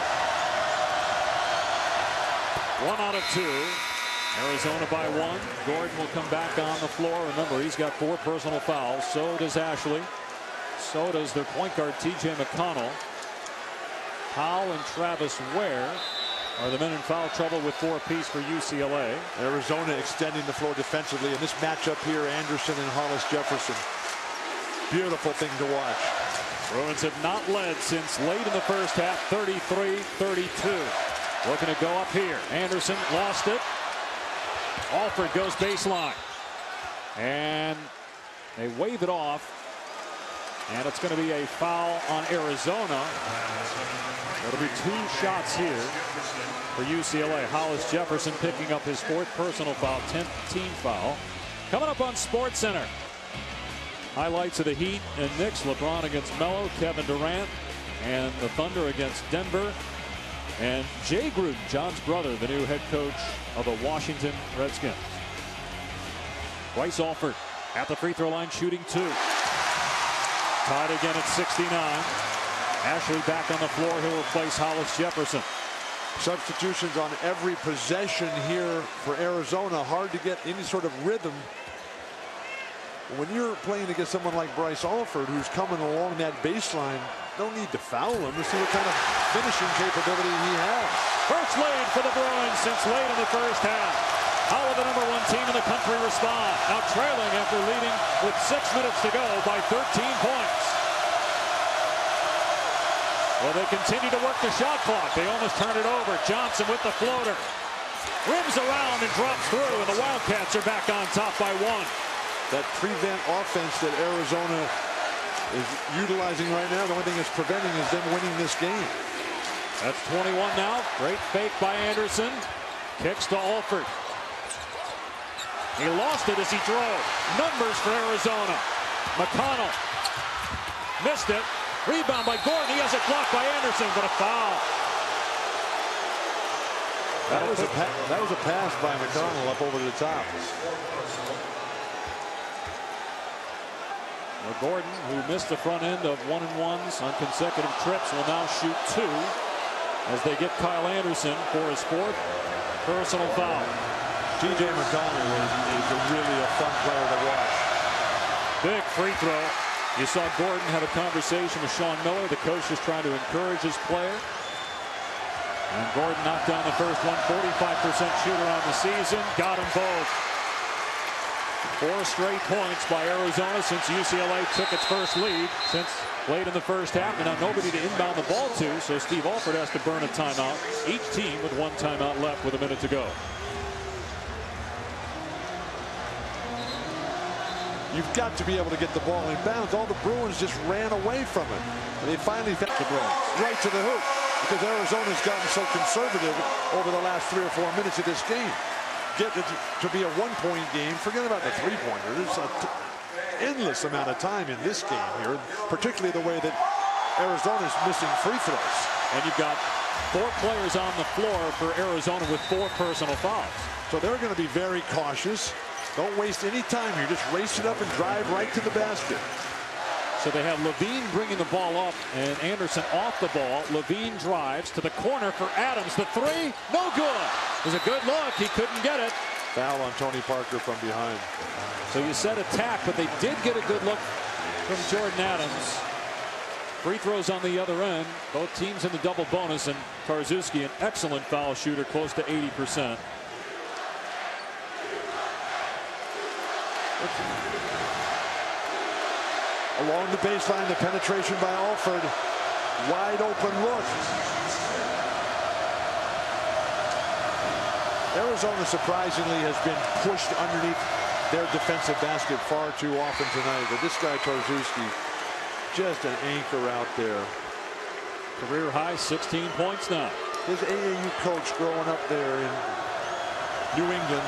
1 out of 2. Arizona by 1. Gordon will come back on the floor. Remember, he's got 4 personal fouls. So does Ashley. So does their point guard, T.J. McConnell. Powell and Travis Ware are the men in foul trouble with 4 apiece for UCLA. Arizona extending the floor defensively. In this matchup here, Anderson and Hollis Jefferson. Beautiful thing to watch. Bruins have not led since late in the first half, 33-32. Looking to go up here. Anderson lost it. Alford goes baseline. And they wave it off. And it's going to be a foul on Arizona. It'll be 2 shots here for UCLA. Hollis Jefferson picking up his 4th personal foul, 10th team foul. Coming up on SportsCenter. Highlights of the Heat and Knicks. LeBron against Melo, Kevin Durant, and the Thunder against Denver. And Jay Gruden, John's brother, the new head coach of the Washington Redskins. Bryce Alford at the free throw line shooting 2. Tied again at 69. Ashley back on the floor. He'll replace Hollis Jefferson. Substitutions on every possession here for Arizona. Hard to get any sort of rhythm when you're playing against someone like Bryce Alford, who's coming along that baseline. No need to foul him to see what kind of finishing capability he has. First lead for the Bruins since late in the first half. How will the #1 team in the country respond? Now trailing after leading with 6 minutes to go by 13 points. Well, they continue to work the shot clock. They almost turn it over. Johnson with the floater. Rims around and drops through, and the Wildcats are back on top by 1. That prevent offense that Arizona is utilizing right now, the only thing that's preventing is them winning this game. That's 21 now. Great fake by Anderson. Kicks to Alford. He lost it as he drove. Numbers for Arizona. McConnell missed it. Rebound by Gordon. He has it blocked by Anderson, but a foul. That was a pass by McConnell up over the top. Well, Gordon, who missed the front end of 1-and-1s on consecutive trips, will now shoot 2 as they get Kyle Anderson for his 4th personal foul. TJ McConnell is really a fun player to watch. Big free throw. You saw Gordon have a conversation with Sean Miller. The coach is trying to encourage his player. And Gordon knocked down the first one. 45% shooter on the season. Got them both. 4 straight points by Arizona since UCLA took its first lead since late in the first half. And now nobody to inbound the ball to, so Steve Alford has to burn a timeout. Each team with 1 timeout left with a minute to go. You've got to be able to get the ball in bounds. All the Bruins just ran away from it. And they finally found the Bruins right to the hoop because Arizona's gotten so conservative over the last 3 or 4 minutes of this game. Get it to be a 1-point game. Forget about the 3-pointer. There's an endless amount of time in this game here, particularly the way that Arizona's missing free throws. And you've got 4 players on the floor for Arizona with 4 personal fouls. So they're going to be very cautious. Don't waste any time here. Just race it up and drive right to the basket. So they have Levine bringing the ball up and Anderson off the ball. Levine drives to the corner for Adams. The 3, no good. It was a good look. He couldn't get it. Foul on Tony Parker from behind. So you said attack, but they did get a good look from Jordan Adams. Free throws on the other end. Both teams in the double bonus, and Tarczewski, an excellent foul shooter, close to 80%. Along the baseline, the penetration by Alford. Wide open look. Arizona surprisingly has been pushed underneath their defensive basket far too often tonight. But this guy Tarczewski, just an anchor out there. Career high 16 points now. His AAU coach growing up there in New England,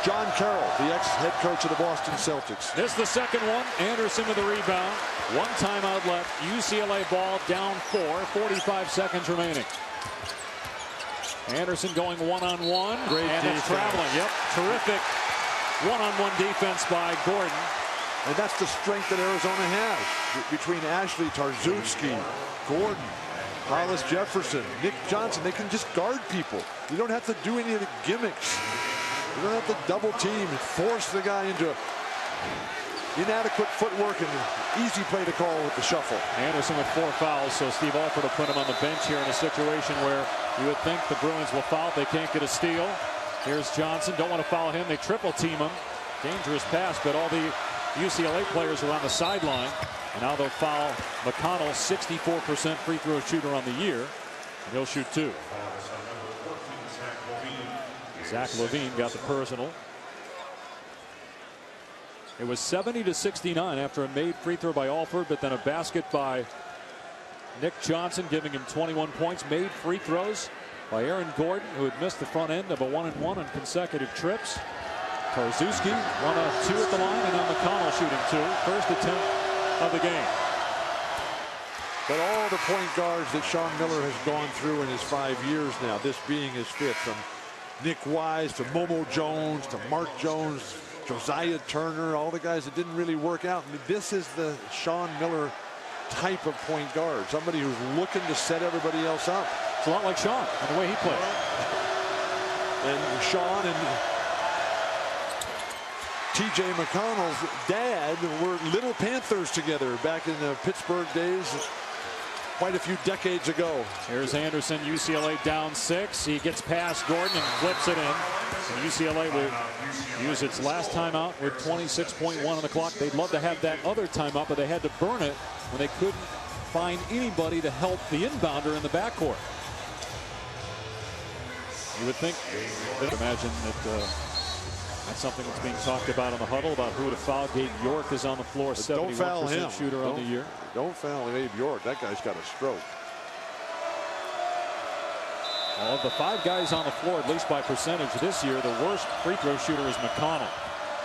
John Carroll, the ex-head coach of the Boston Celtics. Missed the second one. Anderson with the rebound. 1 timeout left. UCLA ball down 4. 45 seconds remaining. Anderson going one-on-one. Great and defense. It's traveling. Yep. Terrific one-on-one defense by Gordon. And that's the strength that Arizona has between Ashley, Tarczewski, Gordon, Hollis Jefferson, Nick Johnson. They can just guard people. You don't have to do any of the gimmicks. You don't have to double team and force the guy into inadequate footwork and an easy play to call with the shuffle. Anderson with 4 fouls, so Steve Alford will put him on the bench here in a situation where you would think the Bruins will foul. They can't get a steal. Here's Johnson. Don't want to foul him. They triple team him. Dangerous pass, but all the UCLA players are on the sideline. And now they'll foul McConnell, 64% free throw shooter on the year. And he'll shoot 2. Zach Levine got the personal. It was 70-69 after a made free throw by Alford, but then a basket by Nick Johnson, giving him 21 points. Made free throws by Aaron Gordon, who had missed the front end of a 1-and-1 on consecutive trips. Tarziewski 1 of 2 at the line, and now McConnell shooting 2. First attempt of the game. But all the point guards that Sean Miller has gone through in his 5 years now, this being his 5th, from Nick Wise to Momo Jones to Mark Jones, Josiah Turner, all the guys that didn't really work out. I mean, this is the Sean Miller type of point guard, somebody who's looking to set everybody else up. It's a lot like Sean and the way he plays. And Sean and T.J. McConnell's dad were Little Panthers together back in the Pittsburgh days quite a few decades ago. Here's Anderson, UCLA down 6. He gets past Gordon and flips it in. And UCLA will use its last timeout with 26.1 on the clock. They'd love to have that other timeout, but they had to burn it when they couldn't find anybody to help the inbounder in the backcourt. You would think, imagine that that's something that's being talked about in the huddle about who to foul. Gabe York is on the floor, 71% shooter on the year. Don't foul Gabe York. That guy's got a stroke. Of the 5 guys on the floor, at least by percentage this year, the worst free throw shooter is McConnell.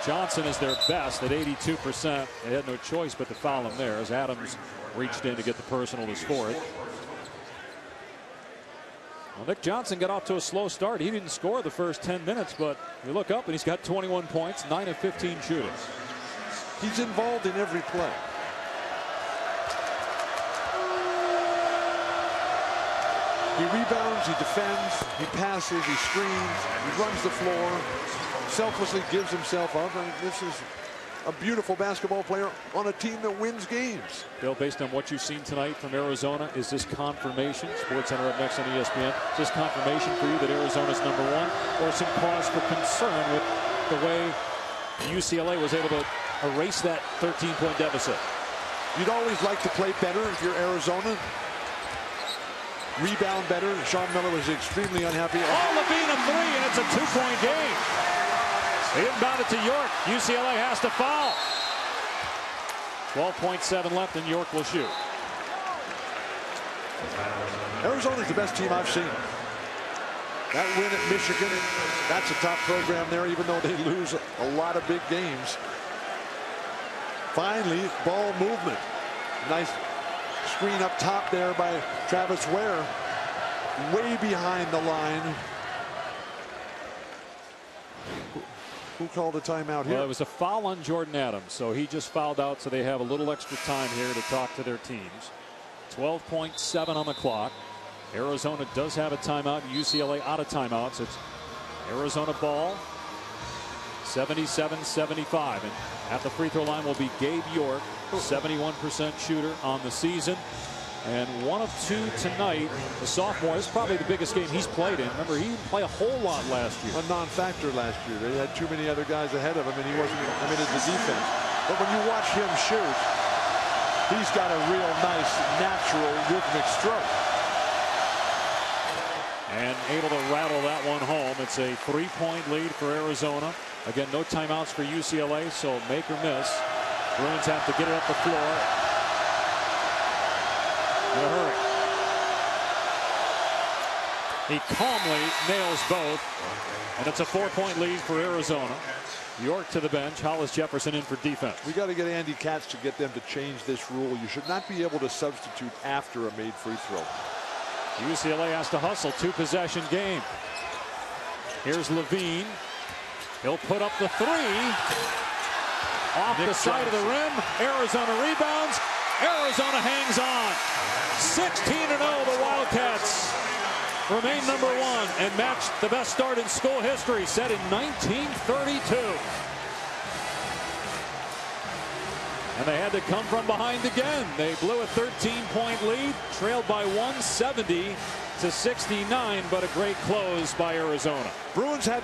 Johnson is their best at 82%. They had no choice but to foul him there as Adams reached in to get the personal to score it. Well, Nick Johnson got off to a slow start. He didn't score the first 10 minutes, but you look up and he's got 21 points, 9 of 15 shooting. He's involved in every play. He rebounds, he defends, he passes, he screens, he runs the floor, selflessly gives himself up. And this is a beautiful basketball player on a team that wins games. Bill, based on what you've seen tonight from Arizona, is this confirmation? SportsCenter up next on ESPN. Is this confirmation for you that Arizona's #1, or some cause for concern with the way UCLA was able to erase that 13-point deficit? You'd always like to play better if you're Arizona. Rebound better. Sean Miller was extremely unhappy. Oh, Levine a 3, and it's a 2-point game. They inbound it to York. UCLA has to foul. 12.7 left, and York will shoot. Arizona's the best team I've seen. That win at Michigan, that's a top program there, even though they lose a lot of big games. Finally, ball movement. Nice screen up top there by Travis Ware. Way behind the line. Who called a timeout here? Well, it was a foul on Jordan Adams, so he just fouled out, so they have a little extra time here to talk to their teams. 12.7 on the clock. Arizona does have a timeout. UCLA out of timeouts. It's Arizona ball. 77-75. And at the free throw line will be Gabe York, 71% shooter on the season. And 1 of 2 tonight. The sophomore is probably the biggest game he's played in. Remember, he didn't play a whole lot last year. A non-factor last year. They had too many other guys ahead of him, and he wasn't committed to defense. But when you watch him shoot, he's got a real nice, natural, rhythmic stroke. And able to rattle that one home. It's a 3-point lead for Arizona. Again, no timeouts for UCLA, so make or miss. Bruins have to get it up the floor in a hurry. He calmly nails both, and it's a 4-point lead for Arizona. York to the bench. Hollis Jefferson in for defense. We got to get Andy Katz to get them to change this rule. You should not be able to substitute after a made free throw. UCLA has to hustle. 2-possession game. Here's Levine. He'll put up the 3. Off the side of the rim. Arizona rebounds. Arizona hangs on. 16-0 the Wildcats remain #1 and match the best start in school history set in 1932. And they had to come from behind again. They blew a 13-point lead, trailed by 170-69, but a great close by Arizona. Bruins had